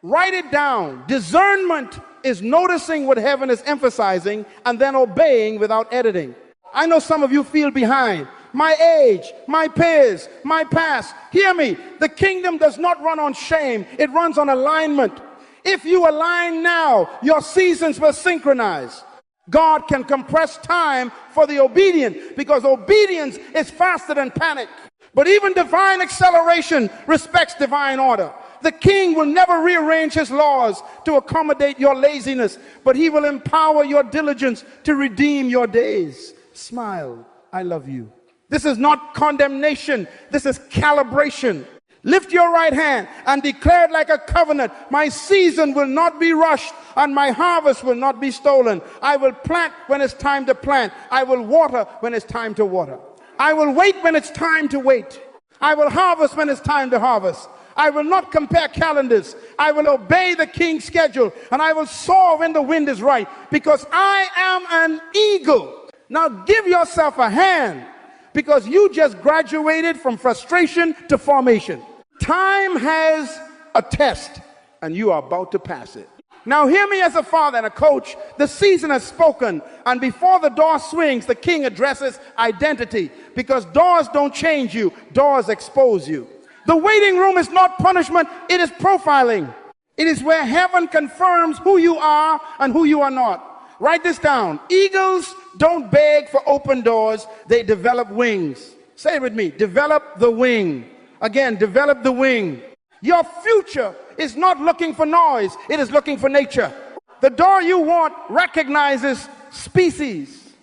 [SPEAKER 1] Write it down. Discernment is noticing what heaven is emphasizing and then obeying without editing. I know some of you feel behind. My age, my peers, my past. Hear me. The kingdom does not run on shame. It runs on alignment. If you align now, your seasons will synchronize. God can compress time for the obedient because obedience is faster than panic. But even divine acceleration respects divine order. The king will never rearrange his laws to accommodate your laziness, but he will empower your diligence to redeem your days. Smile, I love you. This is not condemnation. This is calibration. Lift your right hand and declare it like a covenant. My season will not be rushed and my harvest will not be stolen. I will plant when it's time to plant. I will water when it's time to water. I will wait when it's time to wait. I will harvest when it's time to harvest. I will not compare calendars. I will obey the king's schedule and I will soar when the wind is right because I am an eagle. Now give yourself a hand because you just graduated from frustration to formation. Time has a test and you are about to pass it. Now hear me as a father and a coach. The season has spoken, and before the door swings, the king addresses identity because doors don't change you, doors expose you. The waiting room is not punishment, it is profiling. It is where heaven confirms who you are and who you are not. Write this down. Eagles don't beg for open doors, they develop wings. Say it with me. Develop the wing. Again, develop the wing. Your future is not looking for noise, it is looking for nature. The door you want recognizes species.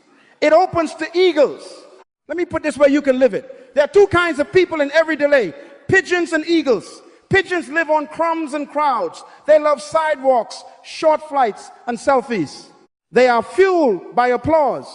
[SPEAKER 1] It opens to eagles. Let me put this where you can live it. There are two kinds of people in every delay: pigeons and eagles. Pigeons live on crumbs and crowds. They love sidewalks, short flights, and selfies. They are fueled by applause,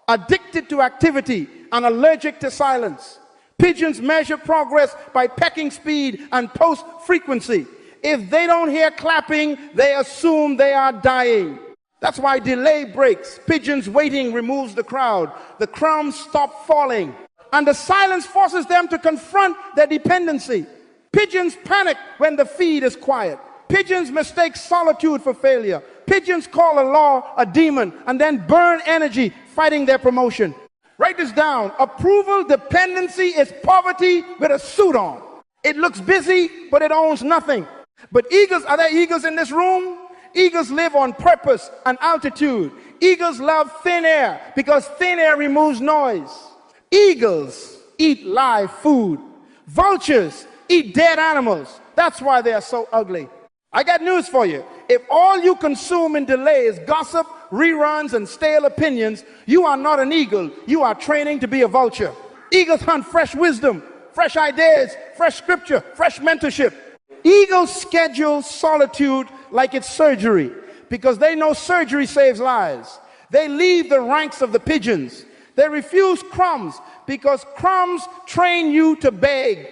[SPEAKER 1] addicted to activity, and allergic to silence. Pigeons measure progress by pecking speed and post frequency. If they don't hear clapping, they assume they are dying. That's why delay breaks. Pigeons waiting removes the crowd. The crumbs stop falling. And the silence forces them to confront their dependency. Pigeons panic when the feed is quiet. Pigeons mistake solitude for failure. Pigeons call a law a demon and then burn energy fighting their promotion. Write this down. Approval dependency is poverty with a suit on. It looks busy, but it owns nothing. But eagles, are there eagles in this room? Eagles live on purpose and altitude. Eagles love thin air because thin air removes noise. Eagles eat live food. Vultures eat dead animals. That's why they are so ugly. I got news for you. If all you consume in delay is gossip, reruns, and stale opinions, you are not an eagle. You are training to be a vulture. Eagles hunt fresh wisdom, fresh ideas, fresh scripture, fresh mentorship. Eagles schedule solitude like it's surgery because they know surgery saves lives. They leave the ranks of the pigeons. They refuse crumbs because crumbs train you to beg.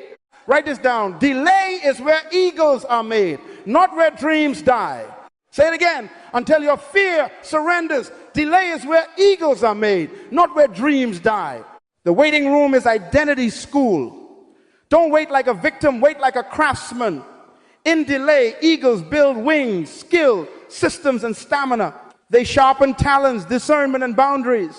[SPEAKER 1] Write this down. Delay is where eagles are made, not where dreams die. Say it again. Until your fear surrenders. Delay is where eagles are made, not where dreams die. The waiting room is identity school. Don't wait like a victim, wait like a craftsman. In delay, eagles build wings, skill, systems, and stamina. They sharpen talents, discernment, and boundaries.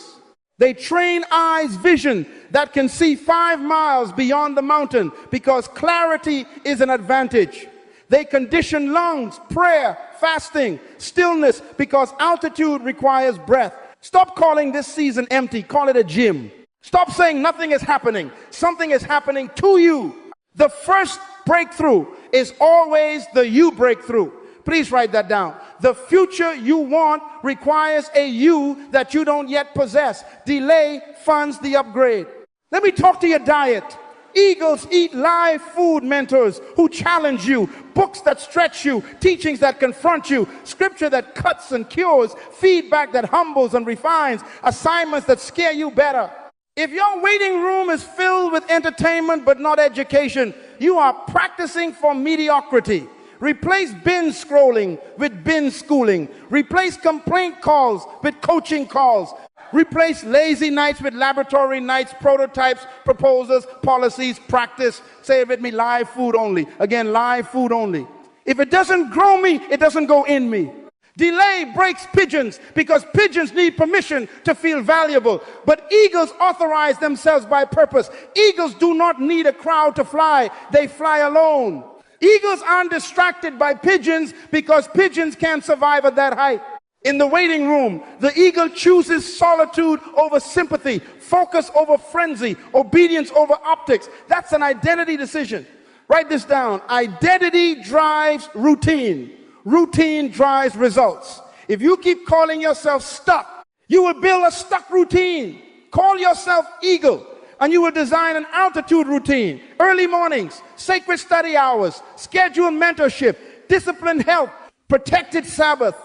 [SPEAKER 1] They train eyes' vision that can see 5 miles beyond the mountain because clarity is an advantage. They condition lungs, prayer, fasting, stillness, because altitude requires breath. Stop calling this season empty. Call it a gym. Stop saying nothing is happening. Something is happening to you. The first breakthrough is always the you breakthrough. Please write that down. The future you want requires a you that you don't yet possess. Delay funds the upgrade. Let me talk to your diet. Eagles eat live food mentors who challenge you, books that stretch you, teachings that confront you, scripture that cuts and cures, feedback that humbles and refines, assignments that scare you better. If your waiting room is filled with entertainment but not education, you are practicing for mediocrity. Replace binge scrolling with binge schooling. Replace complaint calls with coaching calls. Replace lazy nights with laboratory nights, prototypes, proposals, policies, practice. Say it with me, live food only. Again, live food only. If it doesn't grow me, it doesn't go in me. Delay breaks pigeons because pigeons need permission to feel valuable. But eagles authorize themselves by purpose. Eagles do not need a crowd to fly. They fly alone. Eagles aren't distracted by pigeons because pigeons can't survive at that height. In the waiting room, the eagle chooses solitude over sympathy, focus over frenzy, obedience over optics. That's an identity decision. Write this down. Identity drives routine. Routine drives results. If you keep calling yourself stuck, you will build a stuck routine. Call yourself eagle, and you will design an altitude routine. Early mornings, sacred study hours, scheduled mentorship, disciplined help, protected Sabbath,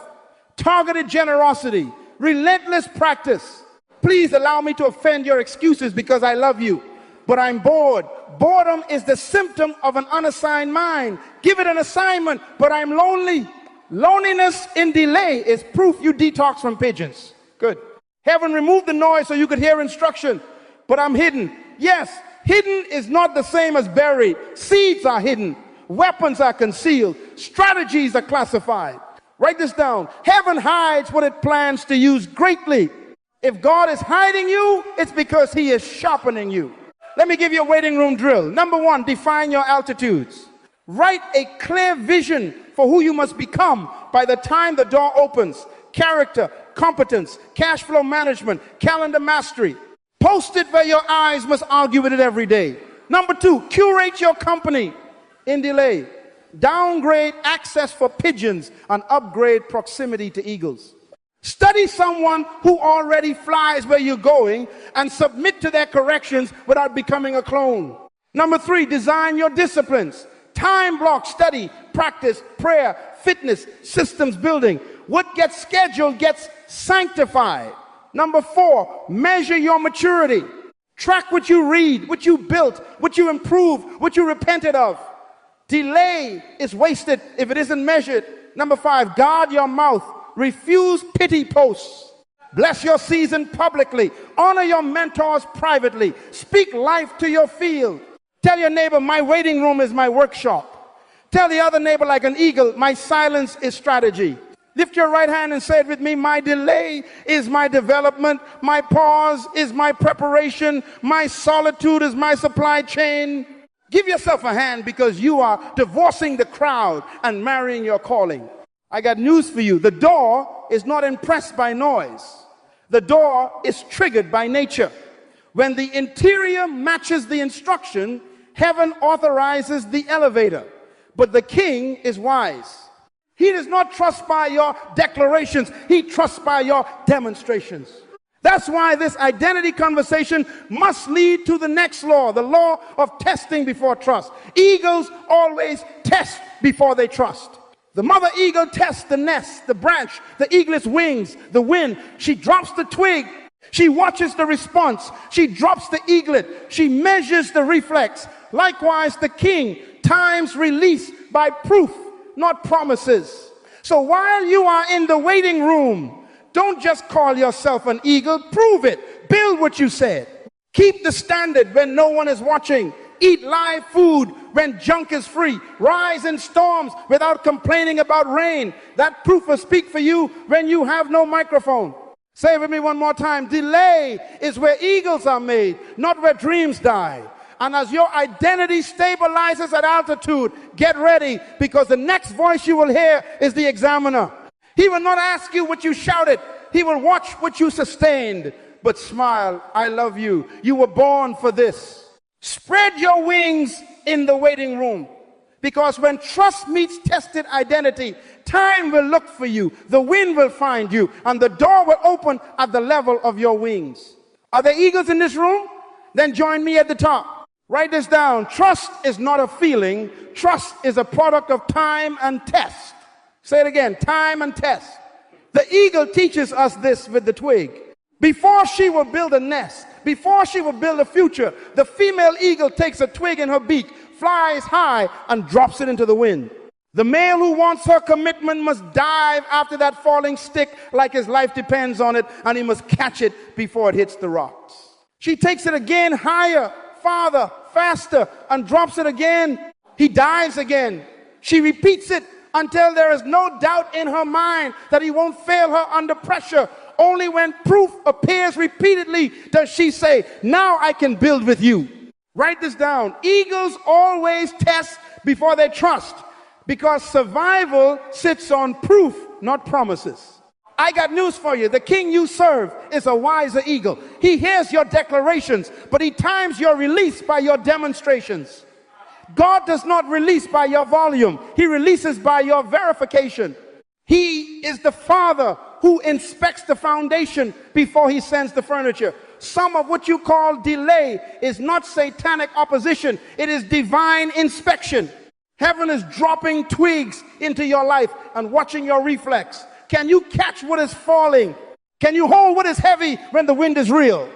[SPEAKER 1] targeted generosity, relentless practice. Please allow me to offend your excuses because I love you, but I'm bored. Boredom is the symptom of an unassigned mind. Give it an assignment, but I'm lonely. Loneliness in delay is proof you detox from pigeons. Good. Heaven removed the noise so you could hear instruction, but I'm hidden. Yes, hidden is not the same as buried. Seeds are hidden. Weapons are concealed. Strategies are classified. Write this down. Heaven hides what it plans to use greatly. If God is hiding you, it's because he is sharpening you. Let me give you a waiting room drill. Number one, define your altitudes. Write a clear vision for who you must become by the time the door opens. Character, competence, cash flow management, calendar mastery. Post it where your eyes must argue with it every day. Number two, curate your company in delay. Downgrade access for pigeons and upgrade proximity to eagles. Study someone who already flies where you're going and submit to their corrections without becoming a clone. Number three, design your disciplines. Time block, study, practice, prayer, fitness, systems building. What gets scheduled gets sanctified. Number four, measure your maturity. Track what you read, what you built, what you improved, what you repented of. Delay is wasted if it isn't measured. Number five, guard your mouth. Refuse pity posts. Bless your season publicly. Honor your mentors privately. Speak life to your field. Tell your neighbor, my waiting room is my workshop. Tell the other neighbor like an eagle, my silence is strategy. Lift your right hand and say it with me. My delay is my development. My pause is my preparation. My solitude is my supply chain. Give yourself a hand because you are divorcing the crowd and marrying your calling. I got news for you. The door is not impressed by noise. The door is triggered by nature. When the interior matches the instruction, heaven authorizes the elevator. But the king is wise. He does not trust by your declarations. He trusts by your demonstrations. That's why this identity conversation must lead to the next law, the law of testing before trust. Eagles always test before they trust. The mother eagle tests the nest, the branch, the eaglet's wings, the wind. She drops the twig. She watches the response. She drops the eaglet. She measures the reflex. Likewise, the king times release by proof, not promises. So while you are in the waiting room, don't just call yourself an eagle. Prove it. Build what you said. Keep the standard when no one is watching. Eat live food when junk is free. Rise in storms without complaining about rain. That proof will speak for you when you have no microphone. Say it with me one more time. Delay is where eagles are made, not where dreams die. And as your identity stabilizes at altitude, get ready, because the next voice you will hear is the examiner. He will not ask you what you shouted. He will watch what you sustained. But smile, I love you. You were born for this. Spread your wings in the waiting room. Because when trust meets tested identity, time will look for you, the wind will find you, and the door will open at the level of your wings. Are there eagles in this room? Then join me at the top. Write this down. Trust is not a feeling. Trust is a product of time and test. Say it again, time and test. The eagle teaches us this with the twig. Before she will build a nest, before she will build a future, the female eagle takes a twig in her beak, flies high, and drops it into the wind. The male who wants her commitment must dive after that falling stick like his life depends on it, and he must catch it before it hits the rocks. She takes it again, higher, farther, faster, and drops it again. He dives again. She repeats it until there is no doubt in her mind that he won't fail her under pressure. Only when proof appears repeatedly does she say, now I can build with you. Write this down. Eagles always test before they trust, because survival sits on proof, not promises. I got news for you. The king you serve is a wiser eagle. He hears your declarations, but he times your release by your demonstrations. God does not release by your volume. He releases by your verification. He is the Father who inspects the foundation before he sends the furniture. Some of what you call delay is not satanic opposition. It is divine inspection. Heaven is dropping twigs into your life and watching your reflex. Can you catch what is falling? Can you hold what is heavy when the wind is real?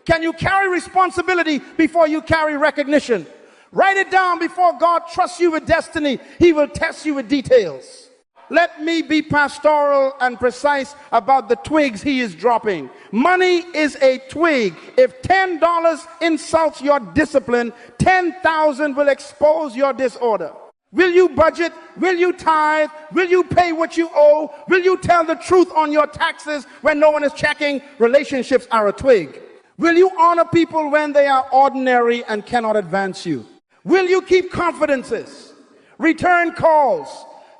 [SPEAKER 1] Can you carry responsibility before you carry recognition? Write it down. Before God trusts you with destiny, he will test you with details. Let me be pastoral and precise about the twigs he is dropping. Money is a twig. If $10 insults your discipline, 10,000 will expose your disorder. Will you budget? Will you tithe? Will you pay what you owe? Will you tell the truth on your taxes when no one is checking? Relationships are a twig. Will you honor people when they are ordinary and cannot advance you? Will you keep confidences? Return calls?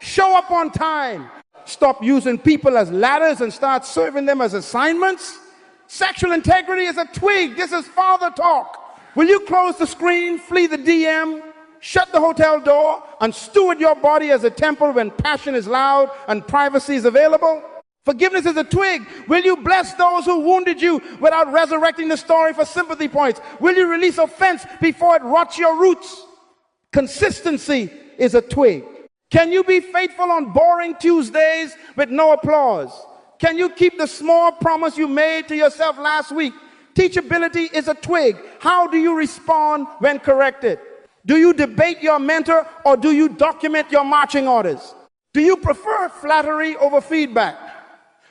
[SPEAKER 1] Show up on time? Stop using people as ladders and start serving them as assignments? Sexual integrity is a twig. This is father talk. Will you close the screen, flee the DM, shut the hotel door, and steward your body as a temple when passion is loud and privacy is available? Forgiveness is a twig. Will you bless those who wounded you without resurrecting the story for sympathy points? Will you release offense before it rots your roots? Consistency is a twig. Can you be faithful on boring Tuesdays with no applause? Can you keep the small promise you made to yourself last week? Teachability is a twig. How do you respond when corrected? Do you debate your mentor, or do you document your marching orders? Do you prefer flattery over feedback?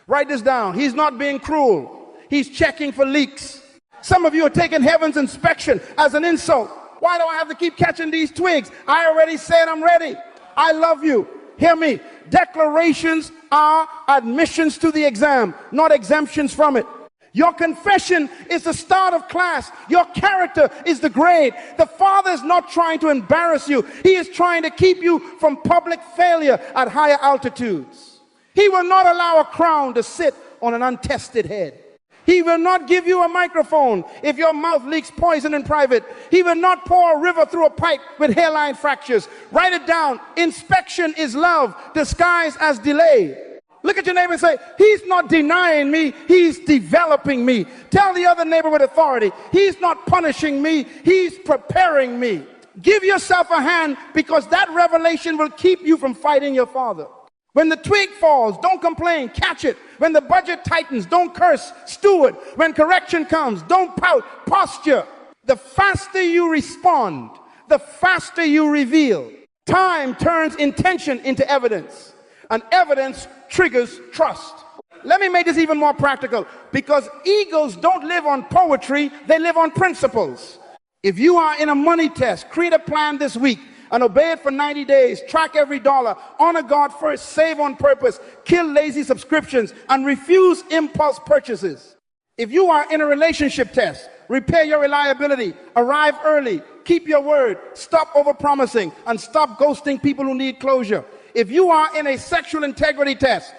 [SPEAKER 1] Write this down. He's not being cruel. He's checking for leaks. Some of you are taking heaven's inspection as an insult. Why do I have to keep catching these twigs? I already said I'm ready. I love you. Hear me. Declarations are admissions to the exam, not exemptions from it. Your confession is the start of class. Your character is the grade. The Father is not trying to embarrass you. He is trying to keep you from public failure at higher altitudes. He will not allow a crown to sit on an untested head. He will not give you a microphone if your mouth leaks poison in private. He will not pour a river through a pipe with hairline fractures. Write it down. Inspection is love disguised as delay. Look at your neighbor and say, he's not denying me, he's developing me. Tell the other neighbor with authority, he's not punishing me, he's preparing me. Give yourself a hand, because that revelation will keep you from fighting your father. When the twig falls, don't complain, catch it. When the budget tightens, don't curse, steward. When correction comes, don't pout, posture. The faster you respond, the faster you reveal. Time turns intention into evidence, and evidence triggers trust. Let me make this even more practical, because eagles don't live on poetry, they live on principles. If you are in a money test, create a plan this week and obey it for 90 days. Track every dollar. Honor God first. Save on purpose. Kill lazy subscriptions and refuse impulse purchases. If you are in a relationship test, repair your reliability. Arrive early. Keep your word. Stop overpromising and stop ghosting people who need closure. If you are in a sexual integrity test,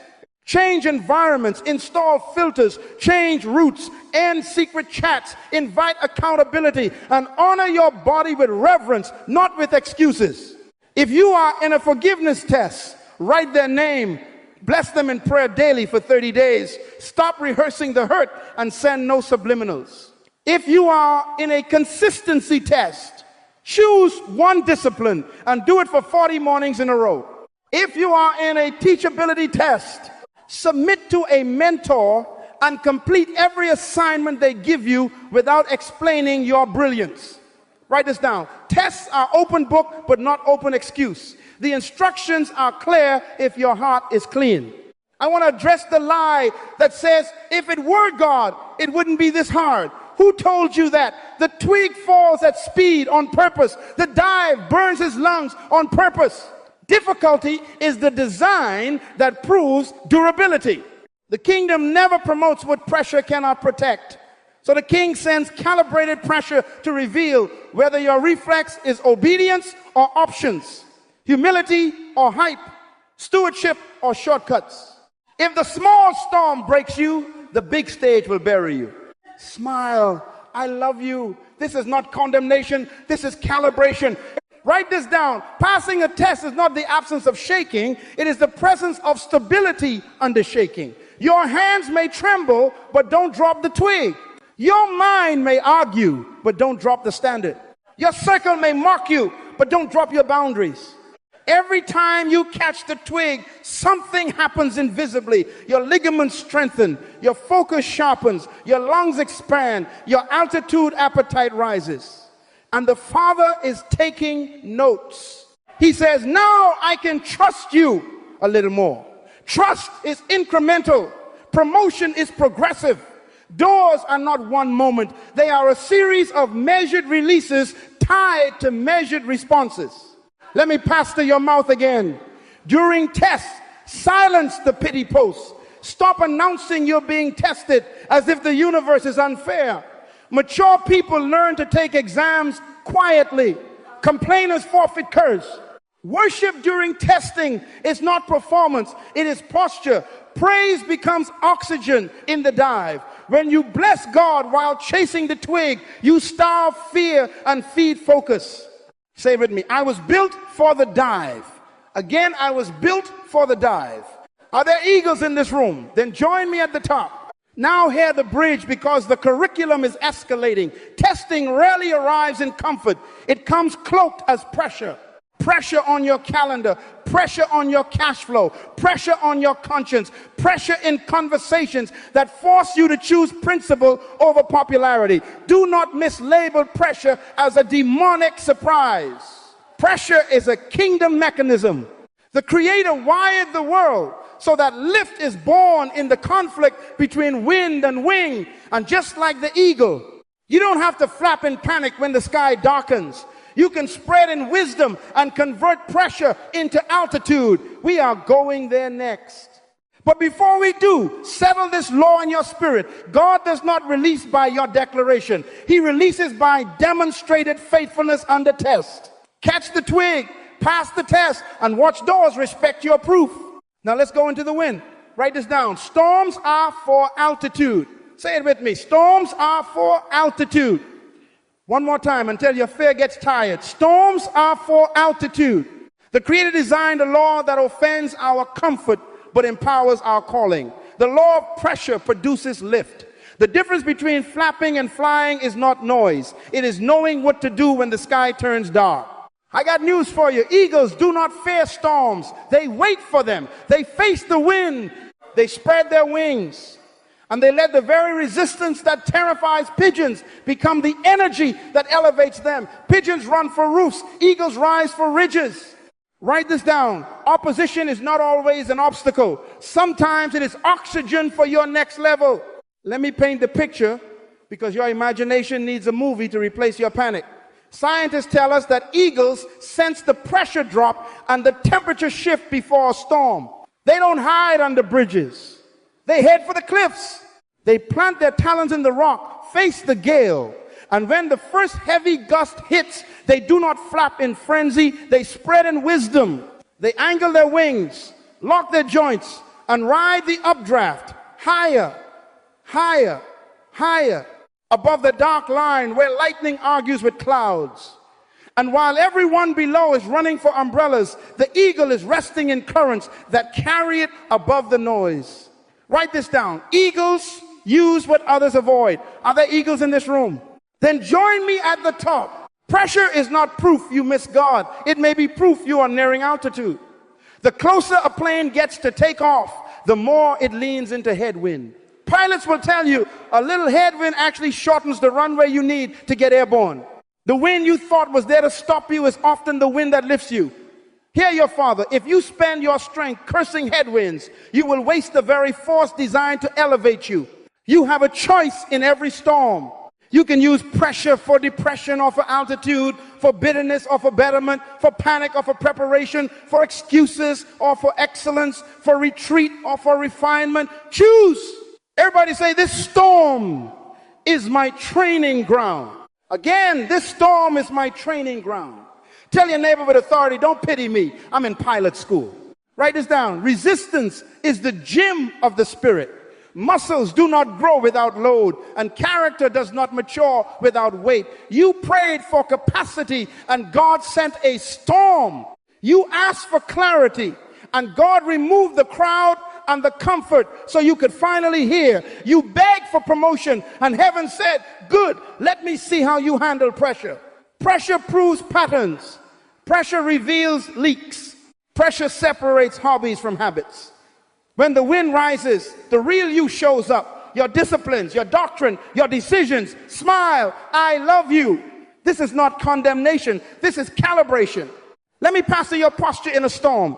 [SPEAKER 1] change environments, install filters, change routes, end secret chats, invite accountability, and honor your body with reverence, not with excuses. If you are in a forgiveness test, write their name, bless them in prayer daily for 30 days. Stop rehearsing the hurt and send no subliminals. If you are in a consistency test, choose one discipline and do it for 40 mornings in a row. If you are in a teachability test, submit to a mentor and complete every assignment they give you without explaining your brilliance. Write this down. Tests are open book, but not open excuse. The instructions are clear if your heart is clean. I want to address the lie that says, if it were God, it wouldn't be this hard. Who told you that? The twig falls at speed on purpose. The dive burns his lungs on purpose. Difficulty is the design that proves durability. The kingdom never promotes what pressure cannot protect. So the king sends calibrated pressure to reveal whether your reflex is obedience or options, humility or hype, stewardship or shortcuts. If the small storm breaks you, the big stage will bury you. Smile. I love you. This is not condemnation. This is calibration. Write this down. Passing a test is not the absence of shaking. It is the presence of stability under shaking. Your hands may tremble, but don't drop the twig. Your mind may argue, but don't drop the standard. Your circle may mock you, but don't drop your boundaries. Every time you catch the twig, something happens invisibly. Your ligaments strengthen, your focus sharpens, your lungs expand, your altitude appetite rises. And the Father is taking notes. He says, now I can trust you a little more. Trust is incremental. Promotion is progressive. Doors are not one moment. They are a series of measured releases tied to measured responses. Let me pastor your mouth again. During tests, silence the pity posts. Stop announcing you're being tested as if the universe is unfair. Mature people learn to take exams quietly. Complainers forfeit curse. Worship during testing is not performance, it is posture. Praise becomes oxygen in the dive. When you bless God while chasing the twig, you starve fear and feed focus. Say it with me. I was built for the dive. Again, I was built for the dive. Are there eagles in this room? Then join me at the top. Now hear the bridge, because the curriculum is escalating. Testing rarely arrives in comfort. It comes cloaked as pressure. Pressure on your calendar, pressure on your cash flow, pressure on your conscience, pressure in conversations that force you to choose principle over popularity. Do not mislabel pressure as a demonic surprise. Pressure is a kingdom mechanism. The Creator wired the world so that lift is born in the conflict between wind and wing. And just like the eagle, you don't have to flap in panic when the sky darkens. You can spread in wisdom and convert pressure into altitude. We are going there next. But before we do, settle this law in your spirit. God does not release by your declaration. He releases by demonstrated faithfulness under test. Catch the twig, pass the test, and watch doors respect your proof. Now let's go into the wind. Write this down. Storms are for altitude. Say it with me. Storms are for altitude. One more time until your fear gets tired. Storms are for altitude. The Creator designed a law that offends our comfort but empowers our calling. The law of pressure produces lift. The difference between flapping and flying is not noise. It is knowing what to do when the sky turns dark. I got news for you. Eagles do not fear storms. They wait for them. They face the wind. They spread their wings. And they let the very resistance that terrifies pigeons become the energy that elevates them. Pigeons run for roofs. Eagles rise for ridges. Write this down. Opposition is not always an obstacle. Sometimes it is oxygen for your next level. Let me paint the picture, because your imagination needs a movie to replace your panic. Scientists tell us that eagles sense the pressure drop and the temperature shift before a storm. They don't hide under bridges. They head for the cliffs. They plant their talons in the rock, face the gale, And when the first heavy gust hits, they do not flap in frenzy, they spread in wisdom. They angle their wings, lock their joints, and ride the updraft higher, higher, higher, above the dark line where lightning argues with clouds. And while everyone below is running for umbrellas, the eagle is resting in currents that carry it above the noise. Write this down. Eagles use what others avoid. Are there eagles in this room? Then join me at the top. Pressure is not proof you miss God. It may be proof you are nearing altitude. The closer a plane gets to take off, the more it leans into headwind. Pilots will tell you a little headwind actually shortens the runway you need to get airborne. The wind you thought was there to stop you is often the wind that lifts you. Hear your father. If you spend your strength cursing headwinds, you will waste the very force designed to elevate you. You have a choice in every storm. You can use pressure for depression or for altitude, for bitterness or for betterment, for panic or for preparation, for excuses or for excellence, for retreat or for refinement. Choose. Everybody say, this storm is my training ground. Again, this storm is my training ground. Tell your neighbor with authority, don't pity me. I'm in pilot school. Write this down. Resistance is the gym of the spirit. Muscles do not grow without load, and character does not mature without weight. You prayed for capacity, and God sent a storm. You asked for clarity, and God removed the crowd and the comfort so you could finally hear. You begged for promotion, and heaven said, good, let me see how you handle pressure. Pressure proves patterns. Pressure reveals leaks. Pressure separates hobbies from habits. When the wind rises, the real you shows up. Your disciplines, your doctrine, your decisions. Smile, I love you. This is not condemnation. This is calibration. Let me pastor your posture in a storm.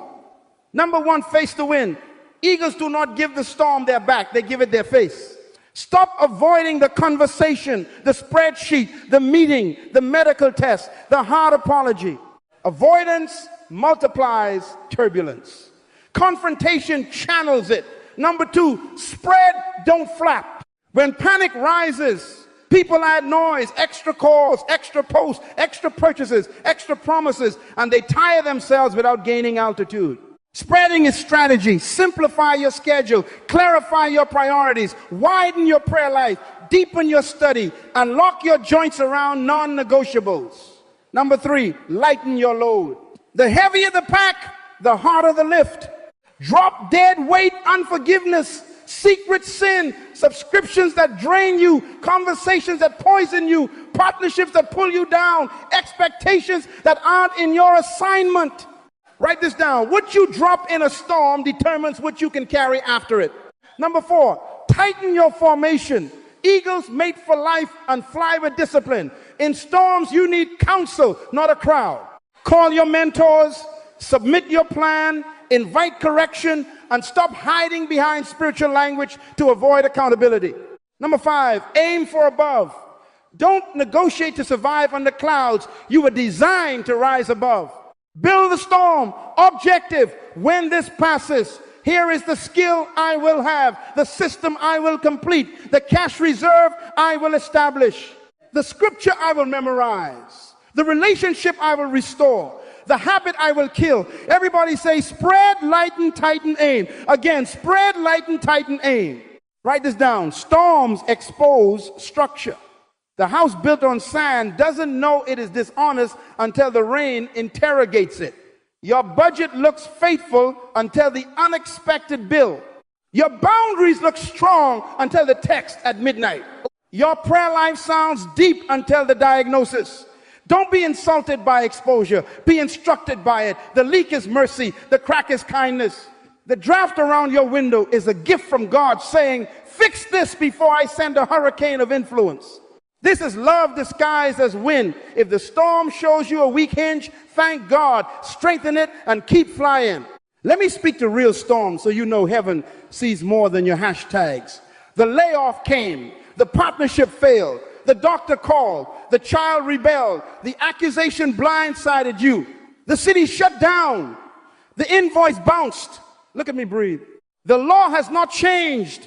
[SPEAKER 1] Number one, face the wind. Eagles do not give the storm their back, they give it their face. Stop avoiding the conversation, the spreadsheet, the meeting, the medical test, the hard apology. Avoidance multiplies turbulence. Confrontation channels it. Number two, spread, don't flap. When panic rises, people add noise, extra calls, extra posts, extra purchases, extra promises, and they tire themselves without gaining altitude. Spreading is strategy. Simplify your schedule, clarify your priorities, widen your prayer life, deepen your study, and lock your joints around non-negotiables. Number three, lighten your load. The heavier the pack, the harder the lift. Drop dead weight, unforgiveness, secret sin, subscriptions that drain you, conversations that poison you, partnerships that pull you down, expectations that aren't in your assignment. Write this down. What you drop in a storm determines what you can carry after it. Number four, tighten your formation. Eagles mate for life and fly with discipline. In storms, you need counsel, not a crowd. Call your mentors, submit your plan, invite correction, and stop hiding behind spiritual language to avoid accountability. Number five, aim for above. Don't negotiate to survive under clouds. You were designed to rise above. Build the storm. Objective. When this passes, here is the skill I will have, the system I will complete, the cash reserve I will establish, the scripture I will memorize, the relationship I will restore, the habit I will kill. Everybody say, spread, lighten, tighten, aim. Again, spread, lighten, tighten, aim. Write this down. Storms expose structure. The house built on sand doesn't know it is dishonest until the rain interrogates it. Your budget looks faithful until the unexpected bill. Your boundaries look strong until the text at midnight. Your prayer life sounds deep until the diagnosis. Don't be insulted by exposure. Be instructed by it. The leak is mercy. The crack is kindness. The draft around your window is a gift from God saying, fix this before I send a hurricane of influence. This is love disguised as wind. If the storm shows you a weak hinge, thank God, strengthen it, and keep flying. Let me speak to real storms so you know heaven sees more than your hashtags. The layoff came. The partnership failed. The doctor called. The child rebelled. The accusation blindsided you. The city shut down. The invoice bounced. Look at me breathe. The law has not changed.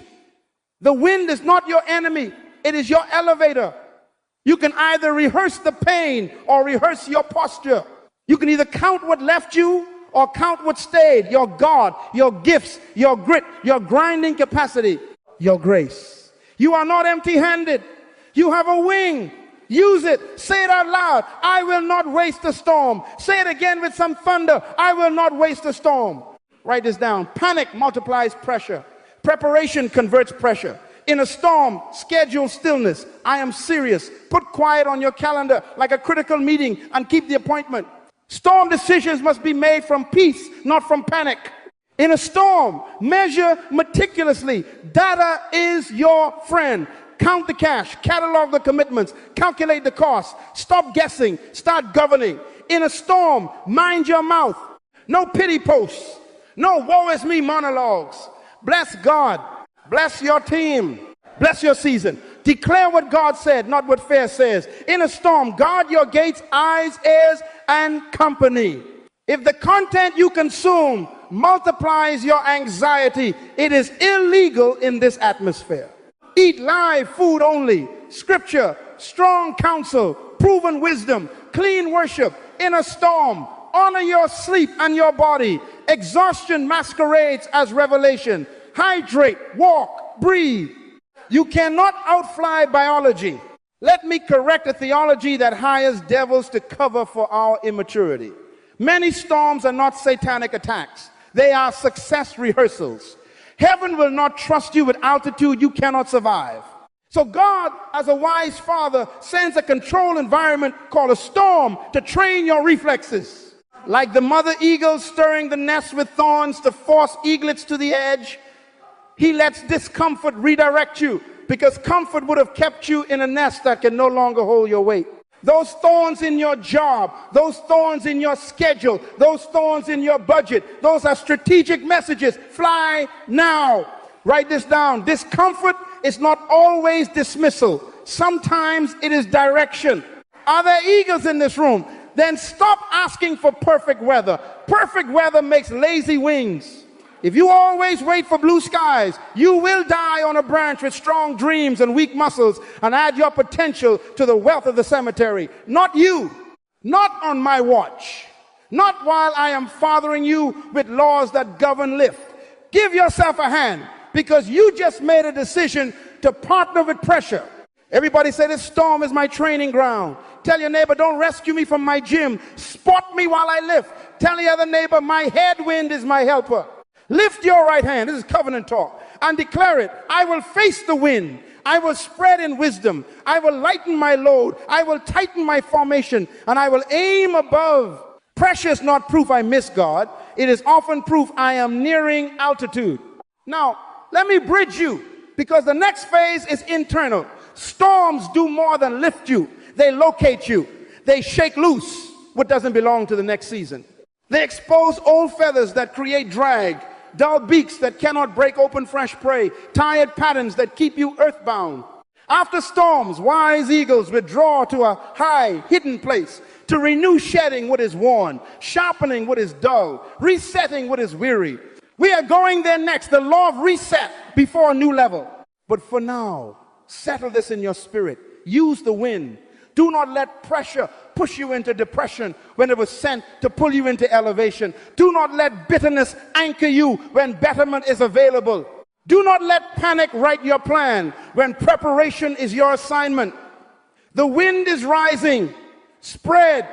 [SPEAKER 1] The wind is not your enemy. It is your elevator. You can either rehearse the pain or rehearse your posture. You can either count what left you or count what stayed. Your God, your gifts, your grit, your grinding capacity, your grace. You are not empty-handed. You have a wing. Use it. Say it out loud. I will not waste a storm. Say it again with some thunder. I will not waste a storm. Write this down. Panic multiplies pressure. Preparation converts pressure. In a storm, schedule stillness. I am serious. Put quiet on your calendar like a critical meeting and keep the appointment. Storm decisions must be made from peace, not from panic. In a storm, measure meticulously. Data is your friend. Count the cash, catalog the commitments, calculate the costs. Stop guessing, start governing. In a storm, mind your mouth. No pity posts. No woe is me monologues. Bless God. Bless your team. Bless your season. Declare what God said, not what fear says. In a storm, guard your gates, eyes, ears, and company. If the content you consume multiplies your anxiety, it is illegal in this atmosphere. Eat live food only. Scripture, strong counsel, proven wisdom, clean worship. In a storm, honor your sleep and your body. Exhaustion masquerades as revelation. Hydrate, walk, breathe. You cannot outfly biology. Let me correct a theology that hires devils to cover for our immaturity. Many storms are not satanic attacks. They are success rehearsals. Heaven will not trust you with altitude you cannot survive. So God, as a wise father, sends a controlled environment called a storm to train your reflexes. Like the mother eagle stirring the nest with thorns to force eaglets to the edge, he lets discomfort redirect you, because comfort would have kept you in a nest that can no longer hold your weight. Those thorns in your job, those thorns in your schedule, those thorns in your budget, those are strategic messages. Fly now. Write this down. Discomfort is not always dismissal. Sometimes it is direction. Are there eagles in this room? Then stop asking for perfect weather. Perfect weather makes lazy wings. If you always wait for blue skies, you will die on a branch with strong dreams and weak muscles and add your potential to the wealth of the cemetery. Not you. Not on my watch. Not while I am fathering you with laws that govern lift. Give yourself a hand, because you just made a decision to partner with pressure. Everybody say, this storm is my training ground. Tell your neighbor, don't rescue me from my gym. Spot me while I lift. Tell the other neighbor, my headwind is my helper. Lift your right hand, this is covenant talk, and declare it. I will face the wind. I will spread in wisdom. I will lighten my load. I will tighten my formation, and I will aim above. Pressure is not proof I miss God. It is often proof I am nearing altitude. Now, let me bridge you, because the next phase is internal. Storms do more than lift you. They locate you. They shake loose what doesn't belong to the next season. They expose old feathers that create drag. Dull beaks that cannot break open fresh prey, tired patterns that keep you earthbound. After storms, wise eagles withdraw to a high, hidden place to renew shedding what is worn, sharpening what is dull, resetting what is weary. We are going there next, the law of reset before a new level. But for now, settle this in your spirit. Use the wind. Do not let pressure push you into depression when it was sent to pull you into elevation. Do not let bitterness anchor you when betterment is available. Do not let panic write your plan when preparation is your assignment. The wind is rising. Spread,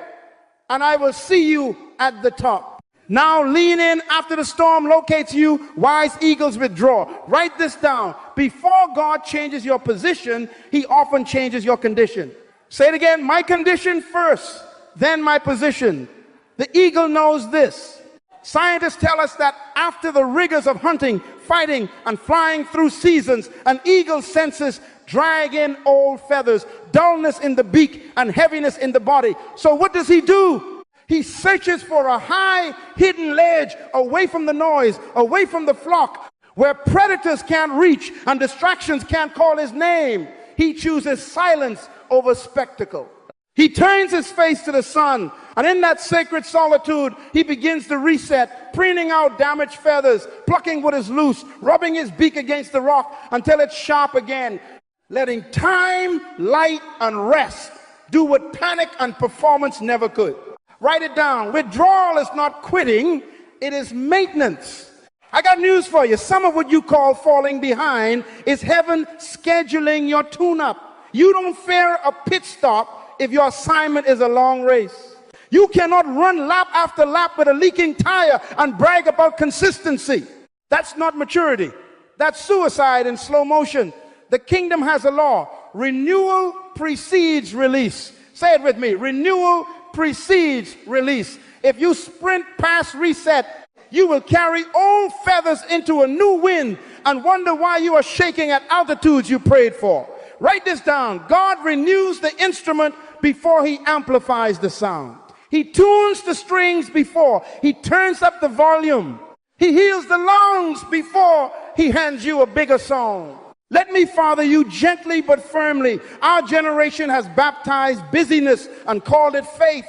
[SPEAKER 1] and I will see you at the top. Now lean in after the storm locates you. Wise eagles withdraw. Write this down. Before God changes your position, he often changes your condition. Say it again. My condition first, then my position. The eagle knows this. Scientists tell us that after the rigors of hunting, fighting, and flying through seasons, an eagle's senses drag in old feathers, dullness in the beak, and heaviness in the body. So what does he do? He searches for a high, hidden ledge, away from the noise, away from the flock, where predators can't reach and distractions can't call his name. He chooses silence over spectacle. He turns his face to the sun, and in that sacred solitude, he begins to reset, preening out damaged feathers, plucking what is loose, rubbing his beak against the rock until it's sharp again. letting time, light, and rest do what panic and performance never could. Write it down. Withdrawal is not quitting, it is maintenance. I got news for you. Some of what you call falling behind is heaven scheduling your tune-up. You don't fear a pit stop if your assignment is a long race. You cannot run lap after lap with a leaking tire and brag about consistency. That's not maturity. That's suicide in slow motion. The kingdom has a law. Renewal precedes release. Say it with me. Renewal precedes release. If you sprint past reset, you will carry old feathers into a new wind and wonder why you are shaking at altitudes you prayed for. Write this down. God renews the instrument before he amplifies the sound. He tunes the strings before he turns up the volume. He heals the lungs before he hands you a bigger song. Let me father you gently but firmly. Our generation has baptized busyness and called it faith.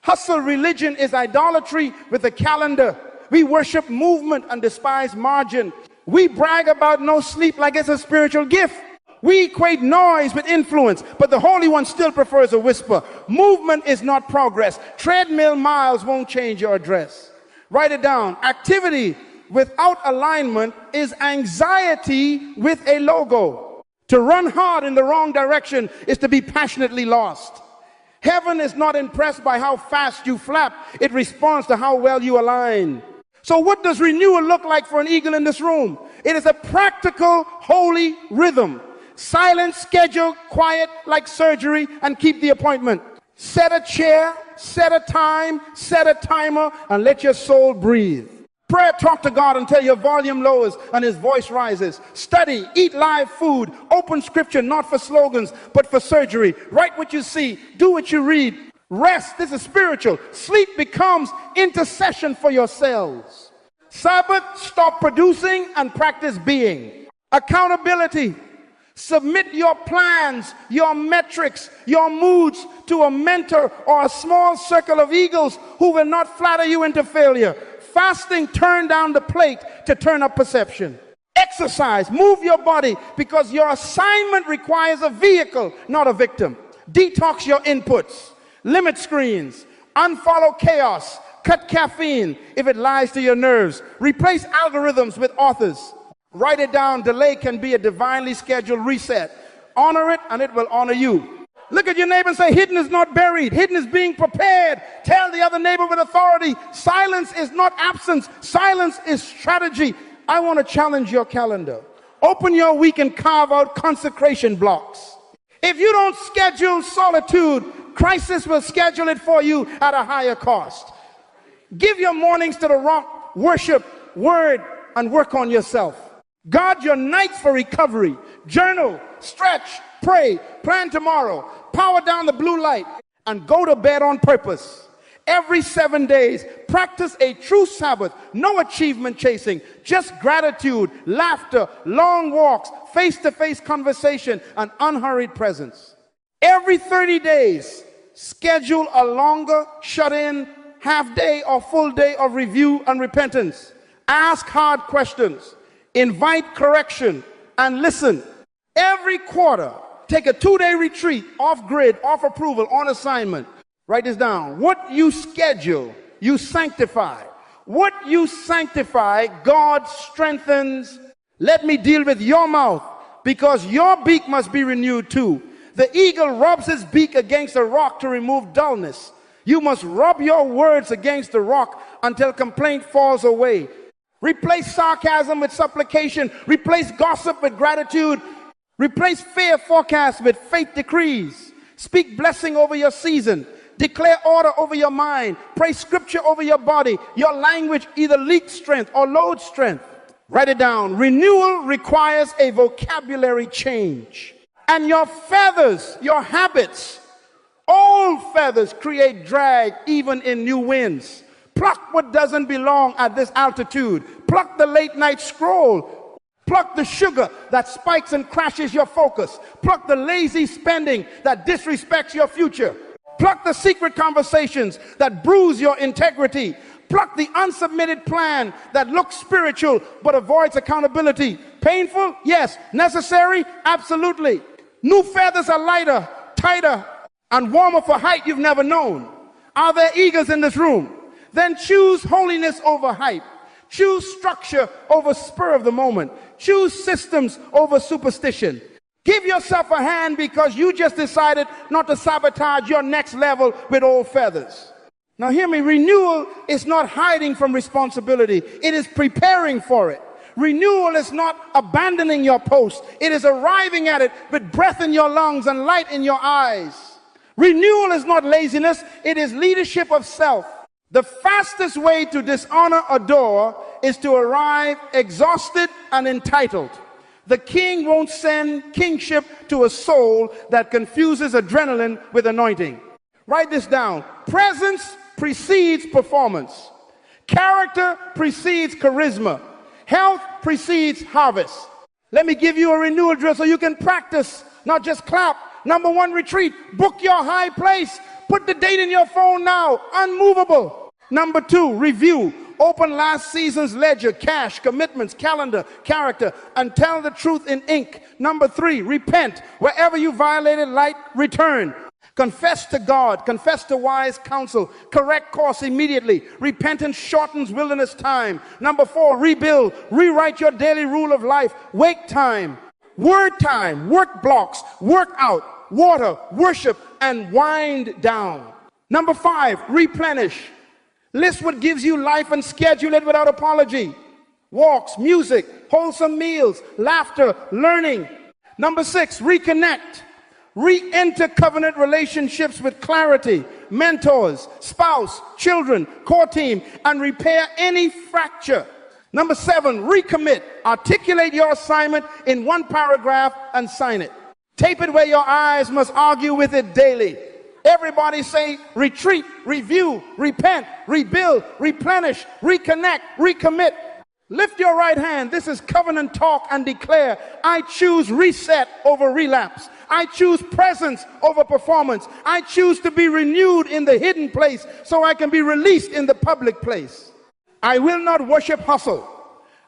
[SPEAKER 1] Hustle religion is idolatry with a calendar. We worship movement and despise margin. We brag about no sleep like it's a spiritual gift. We equate noise with influence, but the Holy One still prefers a whisper. Movement is not progress. Treadmill miles won't change your address. Write it down. Activity without alignment is anxiety with a logo. To run hard in the wrong direction is to be passionately lost. Heaven is not impressed by how fast you flap. It responds to how well you align. So what does renewal look like for an eagle in this room? It is a practical, holy rhythm. Silent, schedule, quiet like surgery, and keep the appointment. Set a chair, set a time, set a timer, and let your soul breathe. Prayer, talk to God until your volume lowers and his voice rises. Study, eat live food, open scripture, not for slogans, but for surgery. Write what you see, do what you read. Rest, this is spiritual. Sleep becomes intercession for your cells. Sabbath, stop producing and practice being. Accountability. Submit your plans, your metrics, your moods to a mentor or a small circle of eagles who will not flatter you into failure. Fasting, turn down the plate to turn up perception. Exercise, move your body because your assignment requires a vehicle, not a victim. Detox your inputs. Limit screens. Unfollow chaos. Cut caffeine if it lies to your nerves. Replace algorithms with authors. Write it down. Delay can be a divinely scheduled reset. Honor it and it will honor you. Look at your neighbor and say, hidden is not buried. Hidden is being prepared. Tell the other neighbor with authority. Silence is not absence. Silence is strategy. I want to challenge your calendar. Open your week and carve out consecration blocks. If you don't schedule solitude, crisis will schedule it for you at a higher cost. Give your mornings to the rock, worship, word, and work on yourself. Guard your nights for recovery. Journal, stretch, pray, plan tomorrow, power down the blue light, and go to bed on purpose. Every 7 days, practice a true Sabbath. No achievement chasing, just gratitude, laughter, long walks, face-to-face conversation, and unhurried presence. Every 30 days, schedule a longer shut-in, half-day or full day of review and repentance. Ask hard questions. Invite correction and listen. Every quarter, take a 2-day retreat, off grid, off approval, on assignment. Write this down. What you schedule, you sanctify. What you sanctify, God strengthens. Let me deal with your mouth because your beak must be renewed too. The eagle rubs his beak against a rock to remove dullness. You must rub your words against the rock until complaint falls away. Replace sarcasm with supplication. Replace gossip with gratitude. Replace fear forecasts with faith decrees. Speak blessing over your season. Declare order over your mind. Pray scripture over your body. Your language either leaks strength or loads strength. Write it down. Renewal requires a vocabulary change. And your feathers, your habits, old feathers create drag even in new winds. Pluck what doesn't belong at this altitude. Pluck the late night scroll. Pluck the sugar that spikes and crashes your focus. Pluck the lazy spending that disrespects your future. Pluck the secret conversations that bruise your integrity. Pluck the unsubmitted plan that looks spiritual but avoids accountability. Painful? Yes. Necessary? Absolutely. New feathers are lighter, tighter, and warmer for height you've never known. Are there eagles in this room? Then choose holiness over hype. Choose structure over spur of the moment. Choose systems over superstition. Give yourself a hand because you just decided not to sabotage your next level with old feathers. Now hear me, renewal is not hiding from responsibility. It is preparing for it. Renewal is not abandoning your post. It is arriving at it with breath in your lungs and light in your eyes. Renewal is not laziness. It is leadership of self. The fastest way to dishonor a door is to arrive exhausted and entitled. The king won't send kingship to a soul that confuses adrenaline with anointing. Write this down. Presence precedes performance. Character precedes charisma. Health precedes harvest. Let me give you a renewal drill so you can practice, not just clap. Number one, retreat. Book your high place. Put the date in your phone now. Unmovable. Number two, review. Open last season's ledger, cash, commitments, calendar, character, and tell the truth in ink. Number three, repent. Wherever you violated light, return. Confess to God, confess to wise counsel, correct course immediately. Repentance shortens wilderness time. Number four, rebuild, rewrite your daily rule of life. Wake time, word time, work blocks, work out, water, worship, and wind down. Number five, replenish. List what gives you life and schedule it without apology. Walks, music, wholesome meals, laughter, learning. Number six, reconnect. Re-enter covenant relationships with clarity, mentors, spouse, children, core team, and repair any fracture. Number seven, recommit. Articulate your assignment in one paragraph and sign it. Tape it where your eyes must argue with it daily. Everybody say retreat, review, repent, rebuild, replenish, reconnect, recommit. Lift your right hand. This is covenant talk and declare. I choose reset over relapse. I choose presence over performance. I choose to be renewed in the hidden place so I can be released in the public place. I will not worship hustle.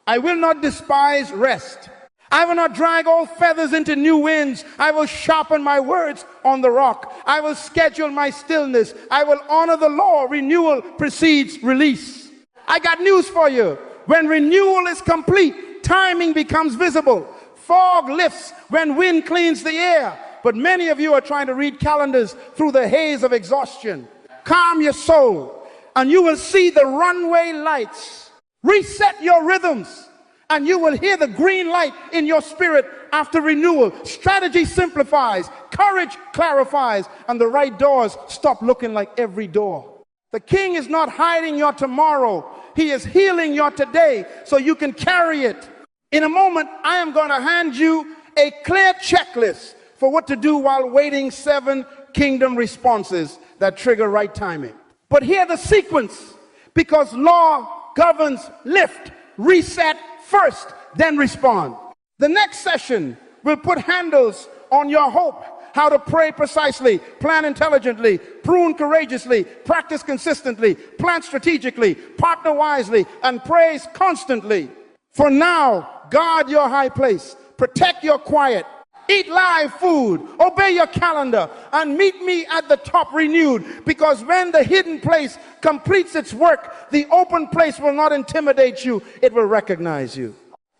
[SPEAKER 1] I will not despise rest. I will not drag old feathers into new winds. I will sharpen my words on the rock. I will schedule my stillness. I will honor the law. Renewal precedes release. I got news for you. When renewal is complete, timing becomes visible. Fog lifts when wind cleans the air. But many of you are trying to read calendars through the haze of exhaustion. Calm your soul, and you will see the runway lights. Reset your rhythms, and you will hear the green light in your spirit after renewal. Strategy simplifies, courage clarifies, and the right doors stop looking like every door. The king is not hiding your tomorrow. He is healing your today so you can carry it. In a moment, I am going to hand you a clear checklist for what to do while waiting 7 kingdom responses that trigger right timing. But hear the sequence, because law governs lift, reset first, then respond. The next session will put handles on your hope. How to pray precisely, plan intelligently, prune courageously, practice consistently, plan strategically, partner wisely, and praise constantly. For now, guard your high place, protect your quiet, eat live food, obey your calendar, and meet me at the top renewed, because when the hidden place completes its work, the open place will not intimidate you, it will recognize you.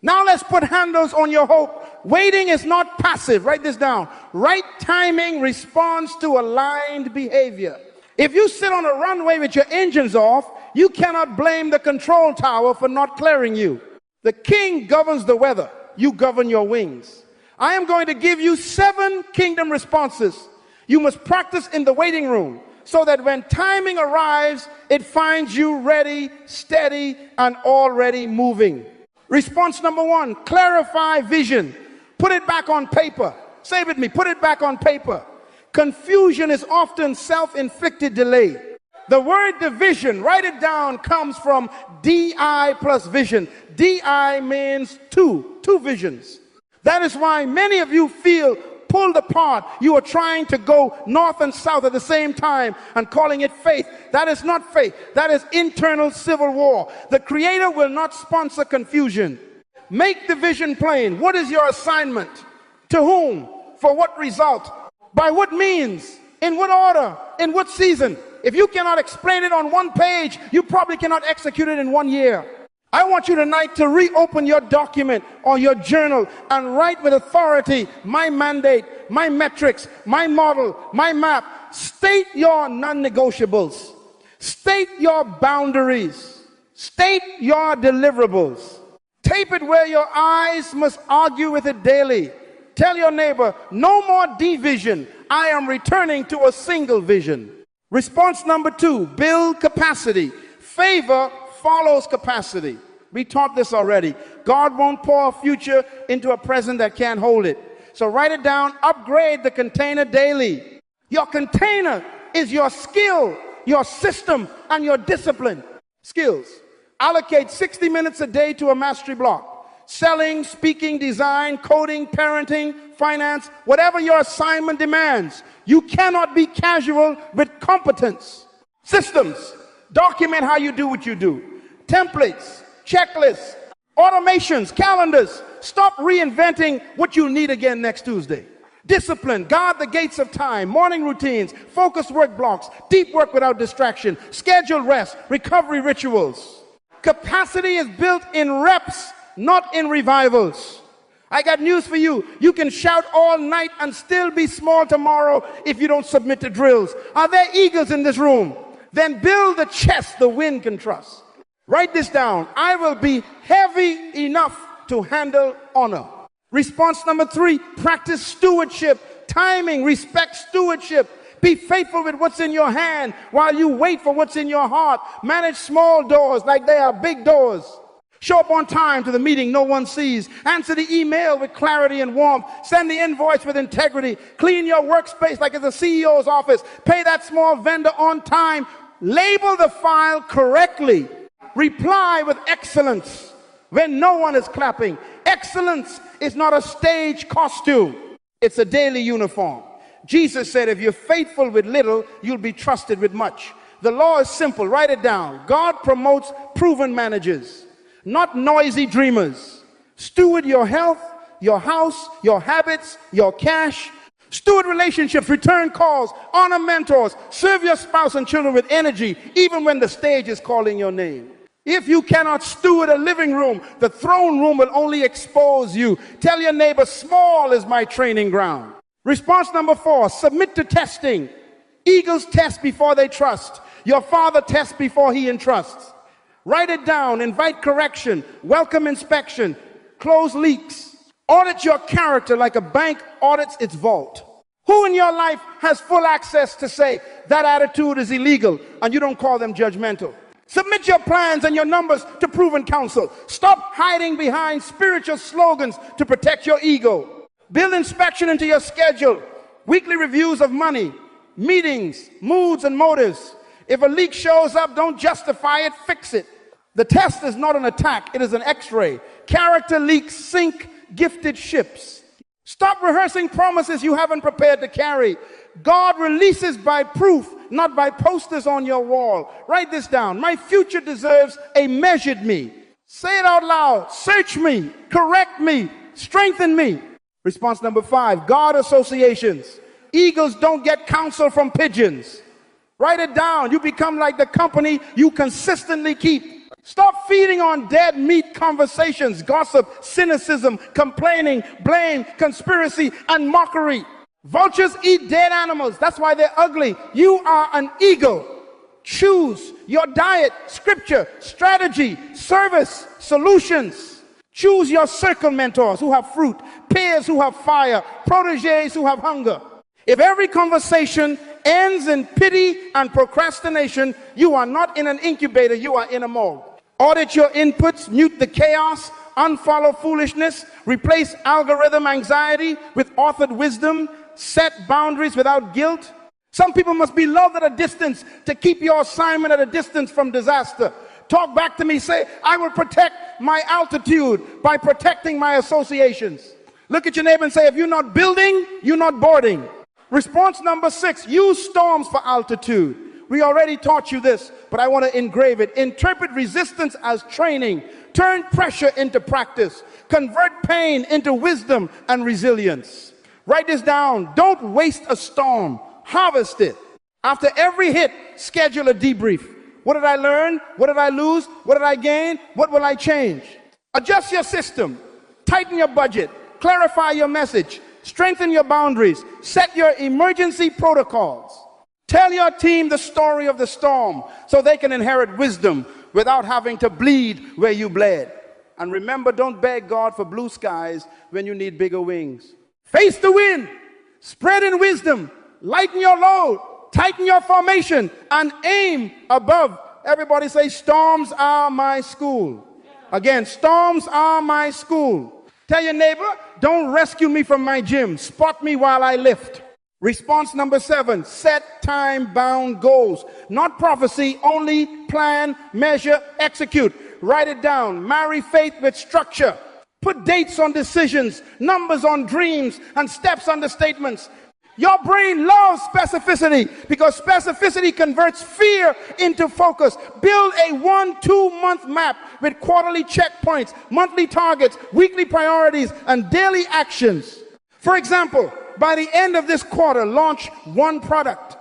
[SPEAKER 1] Now let's put handles on your hope. Waiting is not passive. Write this down. Right timing responds to aligned behavior. If you sit on a runway with your engines off, you cannot blame the control tower for not clearing you. The king governs the weather. You govern your wings. I am going to give you 7 kingdom responses. You must practice in the waiting room so that when timing arrives, it finds you ready, steady, and already moving. Response number 1, clarify vision. Put it back on paper. Say it with me, put it back on paper. Confusion is often self-inflicted delay. The word division, write it down, comes from DI plus vision. DI means two visions. That is why many of you feel pulled apart. You are trying to go north and south at the same time and calling it faith. That is not faith. That is internal civil war. The Creator will not sponsor confusion. Make the vision plain. What is your assignment? To whom? For what result? By what means? In what order? In what season? If you cannot explain it on one page, you probably cannot execute it in 1 year. I want you tonight to reopen your document or your journal and write with authority, my mandate, my metrics, my model, my map. State your non-negotiables. State your boundaries. State your deliverables. Tape it where your eyes must argue with it daily. Tell your neighbor, no more division. I am returning to a single vision. Response number 2, build capacity. Favor follows capacity. We taught this already. God won't pour a future into a present that can't hold it. So write it down, upgrade the container daily. Your container is your skill, your system, and your discipline. Skills. Allocate 60 minutes a day to a mastery block. Selling, speaking, design, coding, parenting, finance, whatever your assignment demands. You cannot be casual with competence. Systems. Document how you do what you do. Templates, checklists, automations, calendars. Stop reinventing what you need again next Tuesday. Discipline, guard the gates of time, morning routines, focused work blocks, deep work without distraction, scheduled rest, recovery rituals. Capacity is built in reps, not in revivals. I got news for you. You can shout all night and still be small tomorrow if you don't submit to drills. Are there eagles in this room? Then build a chest the wind can trust. Write this down. I will be heavy enough to handle honor. Response number 3, practice stewardship. Timing, respect stewardship. Be faithful with what's in your hand while you wait for what's in your heart. Manage small doors like they are big doors. Show up on time to the meeting no one sees. Answer the email with clarity and warmth. Send the invoice with integrity. Clean your workspace like it's a CEO's office. Pay that small vendor on time. Label the file correctly. Reply with excellence when no one is clapping. Excellence is not a stage costume. It's a daily uniform. Jesus said, if you're faithful with little, you'll be trusted with much. The law is simple. Write it down. God promotes proven managers, not noisy dreamers. Steward your health, your house, your habits, your cash. Steward relationships, return calls, honor mentors, serve your spouse and children with energy, even when the stage is calling your name. If you cannot steward a living room, the throne room will only expose you. Tell your neighbor, small is my training ground. Response number 4, submit to testing. Eagles test before they trust. Your father tests before he entrusts. Write it down, invite correction, welcome inspection, close leaks. Audit your character like a bank audits its vault. Who in your life has full access to say that attitude is illegal and you don't call them judgmental? Submit your plans and your numbers to proven counsel. Stop hiding behind spiritual slogans to protect your ego. Build inspection into your schedule. Weekly reviews of money, meetings, moods, and motives. If a leak shows up, don't justify it, fix it. The test is not an attack, it is an x-ray. Character leaks sink gifted ships. Stop rehearsing promises you haven't prepared to carry. God releases by proof, not by posters on your wall. Write this down. My future deserves a measured me. Say it out loud. Search me, correct me, strengthen me. Response number 5, God associations. Eagles don't get counsel from pigeons. Write it down. You become like the company you consistently keep. Stop feeding on dead meat conversations, gossip, cynicism, complaining, blame, conspiracy, and mockery. Vultures eat dead animals. That's why they're ugly. You are an eagle. Choose your diet, scripture, strategy, service, solutions. Choose your circle mentors who have fruit, peers who have fire, proteges who have hunger. If every conversation ends in pity and procrastination, you are not in an incubator, you are in a morgue. Audit your inputs, mute the chaos, unfollow foolishness, replace algorithm anxiety with authored wisdom, set boundaries without guilt. Some people must be loved at a distance to keep your assignment at a distance from disaster. Talk back to me, say, I will protect my altitude by protecting my associations. Look at your neighbor and say, if you're not building, you're not boarding. Response number 6, use storms for altitude. We already taught you this, but I want to engrave it. Interpret resistance as training. Turn pressure into practice. Convert pain into wisdom and resilience. Write this down. Don't waste a storm. Harvest it. After every hit, schedule a debrief. What did I learn? What did I lose? What did I gain? What will I change? Adjust your system. Tighten your budget. Clarify your message. Strengthen your boundaries. Set your emergency protocols. Tell your team the story of the storm so they can inherit wisdom without having to bleed where you bled. And remember, don't beg God for blue skies when you need bigger wings. Face the wind. Spread in wisdom. Lighten your load. Tighten your formation and aim above. Everybody say, storms are my school. Again, storms are my school. Tell your neighbor, don't rescue me from my gym. Spot me while I lift. Response number 7, set time-bound goals. Not prophecy, only plan, measure, execute. Write it down. Marry faith with structure. Put dates on decisions, numbers on dreams, and steps on the statements. Your brain loves specificity because specificity converts fear into focus. Build a 1-2 month map with quarterly checkpoints, monthly targets, weekly priorities, and daily actions. For example, by the end of this quarter, launch 1 product.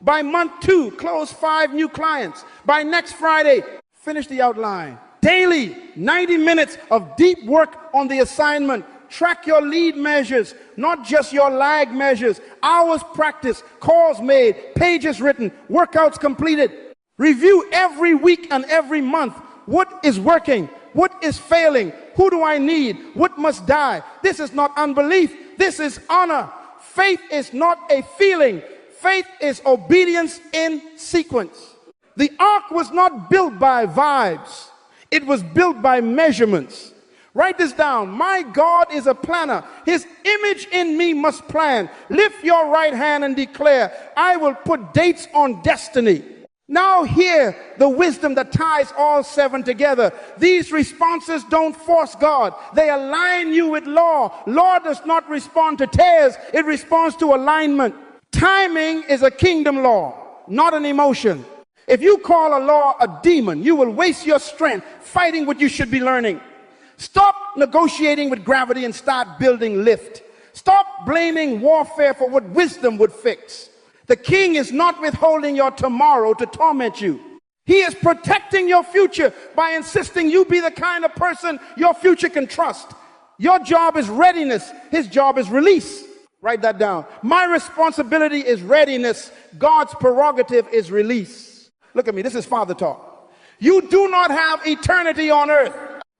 [SPEAKER 1] By month 2, close 5 new clients. By next Friday, finish the outline. Daily, 90 minutes of deep work on the assignment. Track your lead measures, not just your lag measures. Hours practiced, calls made, pages written, workouts completed. Review every week and every month. What is working? What is failing? Who do I need? What must die? This is not unbelief. This is honor. Faith is not a feeling. Faith is obedience in sequence. The ark was not built by vibes. It was built by measurements. Write this down. My God is a planner. His image in me must plan. Lift your right hand and declare, I will put dates on destiny. Now hear the wisdom that ties all 7 together. These responses don't force God. They align you with law. Law does not respond to tears. It responds to alignment. Timing is a kingdom law, not an emotion. If you call a law a demon, you will waste your strength fighting what you should be learning. Stop negotiating with gravity and start building lift. Stop blaming warfare for what wisdom would fix. The king is not withholding your tomorrow to torment you. He is protecting your future by insisting you be the kind of person your future can trust. Your job is readiness. His job is release. Write that down. My responsibility is readiness. God's prerogative is release. Look at me. This is Father talk. You do not have eternity on earth.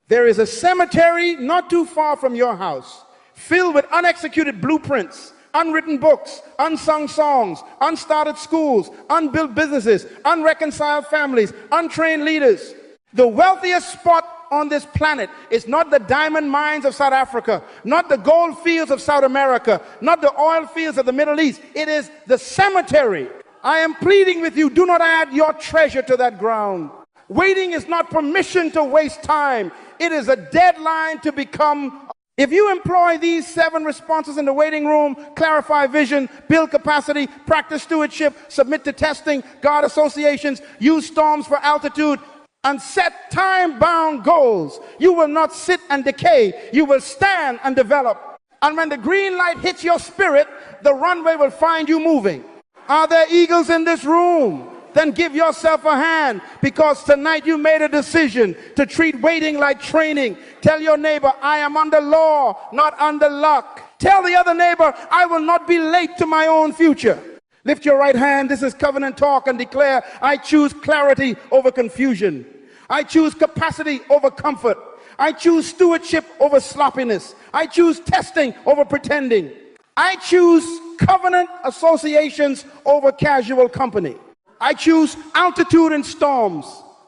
[SPEAKER 1] There is a cemetery not too far from your house, filled with unexecuted blueprints, unwritten books, unsung songs, unstarted schools, unbuilt businesses, unreconciled families, untrained leaders. The wealthiest spot on this planet is not the diamond mines of South Africa, not the gold fields of South America, not the oil fields of the Middle East. It is the cemetery. I am pleading with you, do not add your treasure to that ground. Waiting is not permission to waste time. It is a deadline to become. If you employ these 7 responses in the waiting room, clarify vision, build capacity, practice stewardship, submit to testing, guard associations, use storms for altitude, and set time-bound goals, you will not sit and decay. You will stand and develop. And when the green light hits your spirit, the runway will find you moving. Are there eagles in this room? Then give yourself a hand, because tonight you made a decision to treat waiting like training. Tell your neighbor, I am under law, not under luck. Tell the other neighbor, I will not be late to my own future. Lift your right hand. This is covenant talk, and declare, I choose clarity over confusion. I choose capacity over comfort. I choose stewardship over sloppiness. I choose testing over pretending. I choose covenant associations over casual company. I choose altitude in storms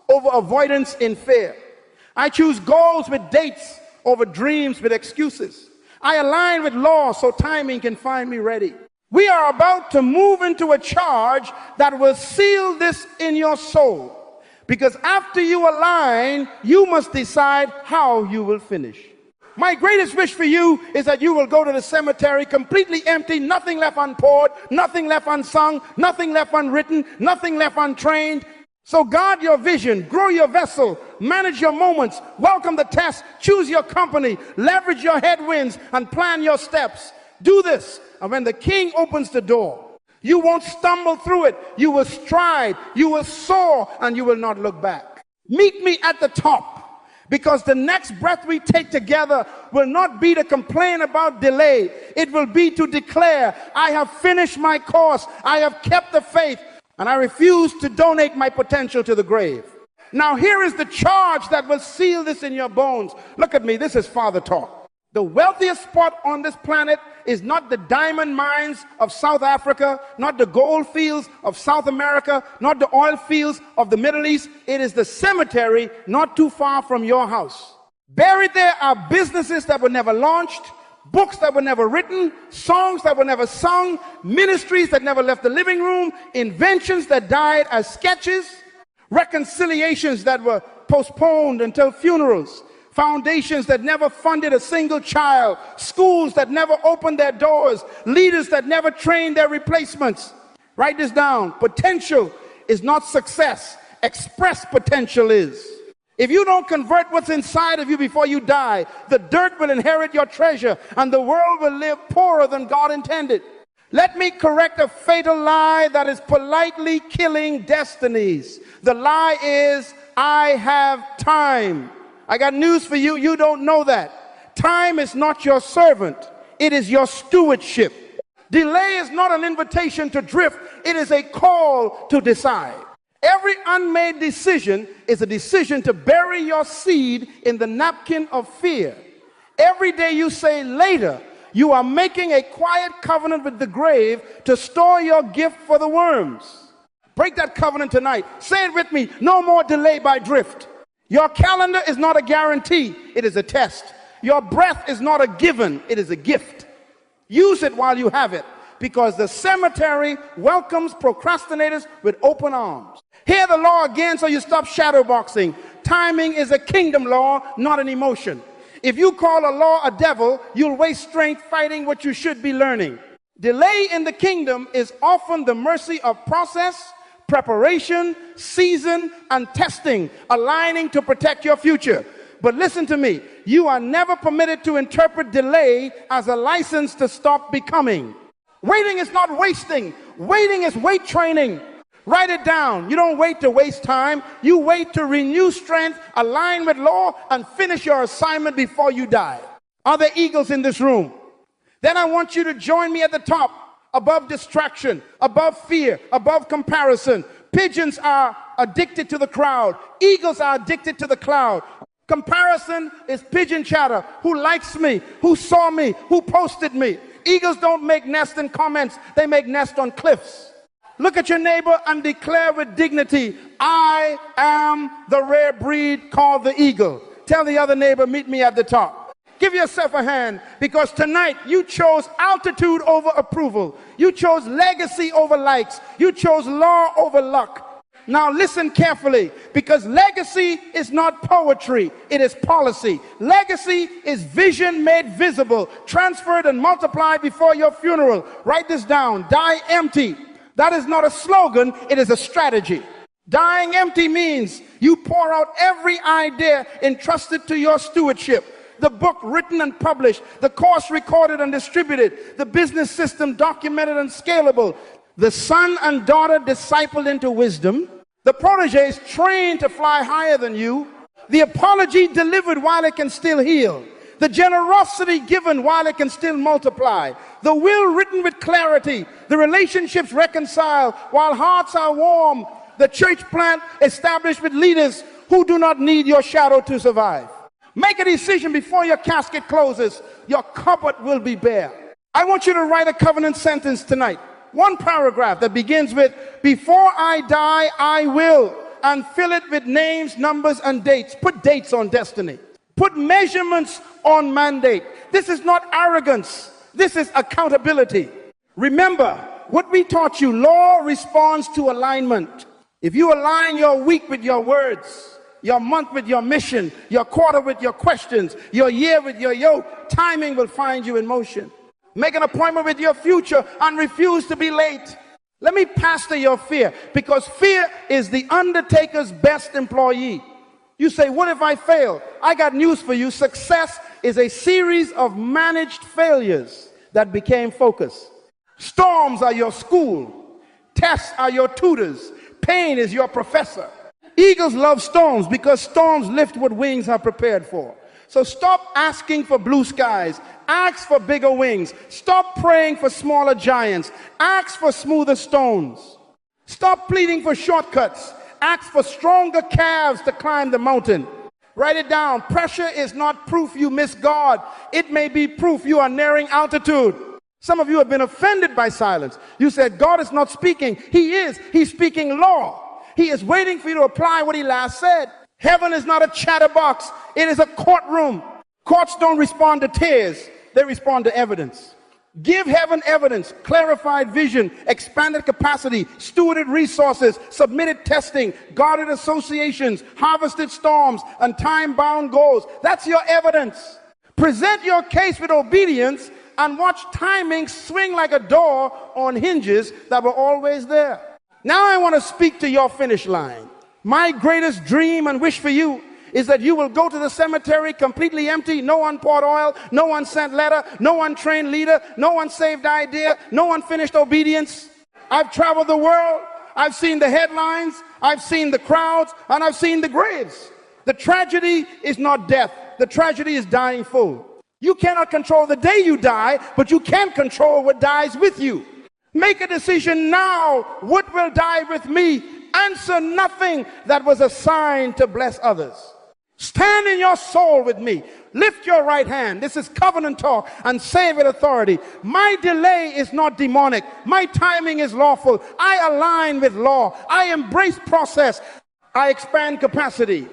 [SPEAKER 1] over avoidance in fear. I choose goals with dates over dreams with excuses. I align with law so timing can find me ready. We are about to move into a charge that will seal this in your soul. Because after you align, you must decide how you will finish. My greatest wish for you is that you will go to the cemetery completely empty, nothing left unpoured, nothing left unsung, nothing left unwritten, nothing left untrained. So guard your vision, grow your vessel, manage your moments, welcome the test, choose your company, leverage your headwinds, and plan your steps. Do this, and when the king opens the door, you won't stumble through it. You will stride, you will soar, and you will not look back. Meet me at the top, because the next breath we take together will not be to complain about delay. It will be to declare, I have finished my course, I have kept the faith, and I refuse to donate my potential to the grave. Now here is the charge that will seal this in your bones. Look at me, this is father talk. The wealthiest spot on this planet is not the diamond mines of South Africa, not the gold fields of South America, not the oil fields of the Middle East. It is the cemetery not too far from your house. Buried there are businesses that were never launched, books that were never written, songs that were never sung, ministries that never left the living room, inventions that died as sketches, reconciliations that were postponed until funerals, foundations that never funded a single child, schools that never opened their doors, leaders that never trained their replacements. Write this down. Potential is not success. Expressed potential is. If you don't convert what's inside of you before you die, the dirt will inherit your treasure and the world will live poorer than God intended. Let me correct a fatal lie that is politely killing destinies. The lie is, I have time. I got news for you. You don't know that. Time is not your servant. It is your stewardship. Delay is not an invitation to drift. It is a call to decide. Every unmade decision is a decision to bury your seed in the napkin of fear. Every day you say later, you are making a quiet covenant with the grave to store your gift for the worms. Break that covenant tonight. Say it with me. No more delay by drift. Your calendar is not a guarantee, it is a test. Your breath is not a given, it is a gift. Use it while you have it, because the cemetery welcomes procrastinators with open arms. Hear the law again so you stop shadowboxing. Timing is a kingdom law, not an emotion. If you call a law a devil, you'll waste strength fighting what you should be learning. Delay in the kingdom is often the mercy of process, preparation, season, and testing, aligning to protect your future. But listen to me, you are never permitted to interpret delay as a license to stop becoming. Waiting is not wasting. Waiting is weight training. Write it down. You don't wait to waste time. You wait to renew strength, align with law, and finish your assignment before you die. Are there eagles in this room? Then I want you to join me at the top. Above distraction, above fear, above comparison. Pigeons are addicted to the crowd. Eagles are addicted to the cloud. Comparison is pigeon chatter. Who likes me? Who saw me? Who posted me? Eagles don't make nests in comments. They make nests on cliffs. Look at your neighbor and declare with dignity, I am the rare breed called the eagle. Tell the other neighbor, meet me at the top. Give yourself a hand, because tonight you chose altitude over approval. You chose legacy over likes. You chose law over luck. Now listen carefully, because legacy is not poetry, it is policy. Legacy is vision made visible, transferred and multiplied before your funeral. Write this down. Die empty. That is not a slogan, it is a strategy. Dying empty means you pour out every idea entrusted to your stewardship. The book written and published, the course recorded and distributed, the business system documented and scalable, the son and daughter discipled into wisdom, the proteges trained to fly higher than you, the apology delivered while it can still heal, the generosity given while it can still multiply, the will written with clarity, the relationships reconciled while hearts are warm, the church plant established with leaders who do not need your shadow to survive. Make a decision before your casket closes. Your cupboard will be bare. I want you to write a covenant sentence tonight. One paragraph that begins with, before I die, I will, and fill it with names, numbers, and dates. Put dates on destiny. Put measurements on mandate. This is not arrogance. This is accountability. Remember what we taught you. Law responds to alignment. If you align your week with your words, your month with your mission, your quarter with your questions, your year with your yoke, timing will find you in motion. Make an appointment with your future and refuse to be late. Let me pastor your fear, because fear is the undertaker's best employee. You say, what if I fail? I got news for you. Success is a series of managed failures. that became focus. Storms are your school. Tests are your tutors. Pain is your professor. Eagles love storms because storms lift what wings are prepared for. So stop asking for blue skies. Ask for bigger wings. Stop praying for smaller giants. Ask for smoother stones. Stop pleading for shortcuts. Ask for stronger calves to climb the mountain. Write it down. Pressure is not proof you miss God. It may be proof you are nearing altitude. Some of you have been offended by silence. You said God is not speaking. He is. He's speaking law. He is waiting for you to apply what he last said. Heaven is not a chatterbox. It is a courtroom. Courts don't respond to tears. They respond to evidence. Give heaven evidence, clarified vision, expanded capacity, stewarded resources, submitted testing, guarded associations, harvested storms, and time-bound goals. That's your evidence. Present your case with obedience and watch timing swing like a door on hinges that were always there. Now I want to speak to your finish line. My greatest dream and wish for you is that you will go to the cemetery completely empty, no unpoured oil, no unsent letter, no untrained leader, no unsaved idea, no unfinished obedience. I've traveled the world. I've seen the headlines. I've seen the crowds, and I've seen the graves. The tragedy is not death. The tragedy is dying full. You cannot control the day you die, but you can control what dies with you. Make a decision now. What will die with me? Answer nothing that was assigned to bless others. Stand in your soul with me. Lift your right hand. This is covenant talk, and say with authority, my delay is not demonic. My timing is lawful. I align with law. I embrace process. I expand capacity.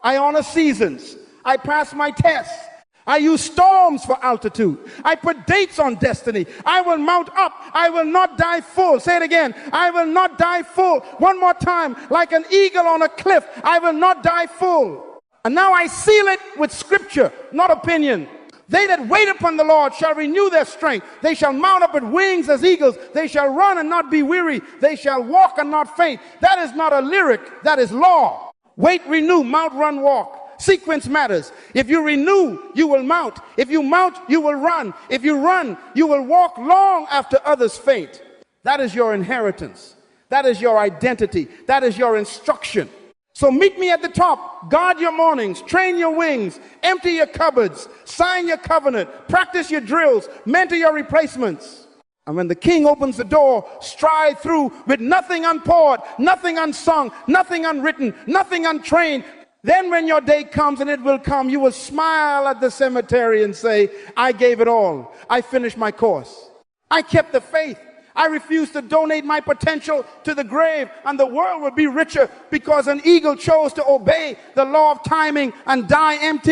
[SPEAKER 1] I honor seasons. I pass my tests. I use storms for altitude. I put dates on destiny. I will mount up. I will not die full. Say it again. I will not die full. One more time. Like an eagle on a cliff, I will not die full. And now I seal it with scripture, not opinion. They that wait upon the Lord shall renew their strength. They shall mount up with wings as eagles. They shall run and not be weary. They shall walk and not faint. That is not a lyric. That is law. Wait, renew, mount, run, walk. Sequence matters. If you renew, you will mount. If you mount, you will run. If you run, you will walk long after others faint. That is your inheritance. That is your identity. That is your instruction. So meet me at the top. Guard your mornings. Train your wings. Empty your cupboards. Sign your covenant. Practice your drills. Mentor your replacements. And when the king opens the door, stride through with nothing unpoured, nothing unsung, nothing unwritten, nothing untrained. Then when your day comes, and it will come, you will smile at the cemetery and say, I gave it all. I finished my course. I kept the faith. I refused to donate my potential to the grave, and the world would be richer because an eagle chose to obey the law of timing and die empty.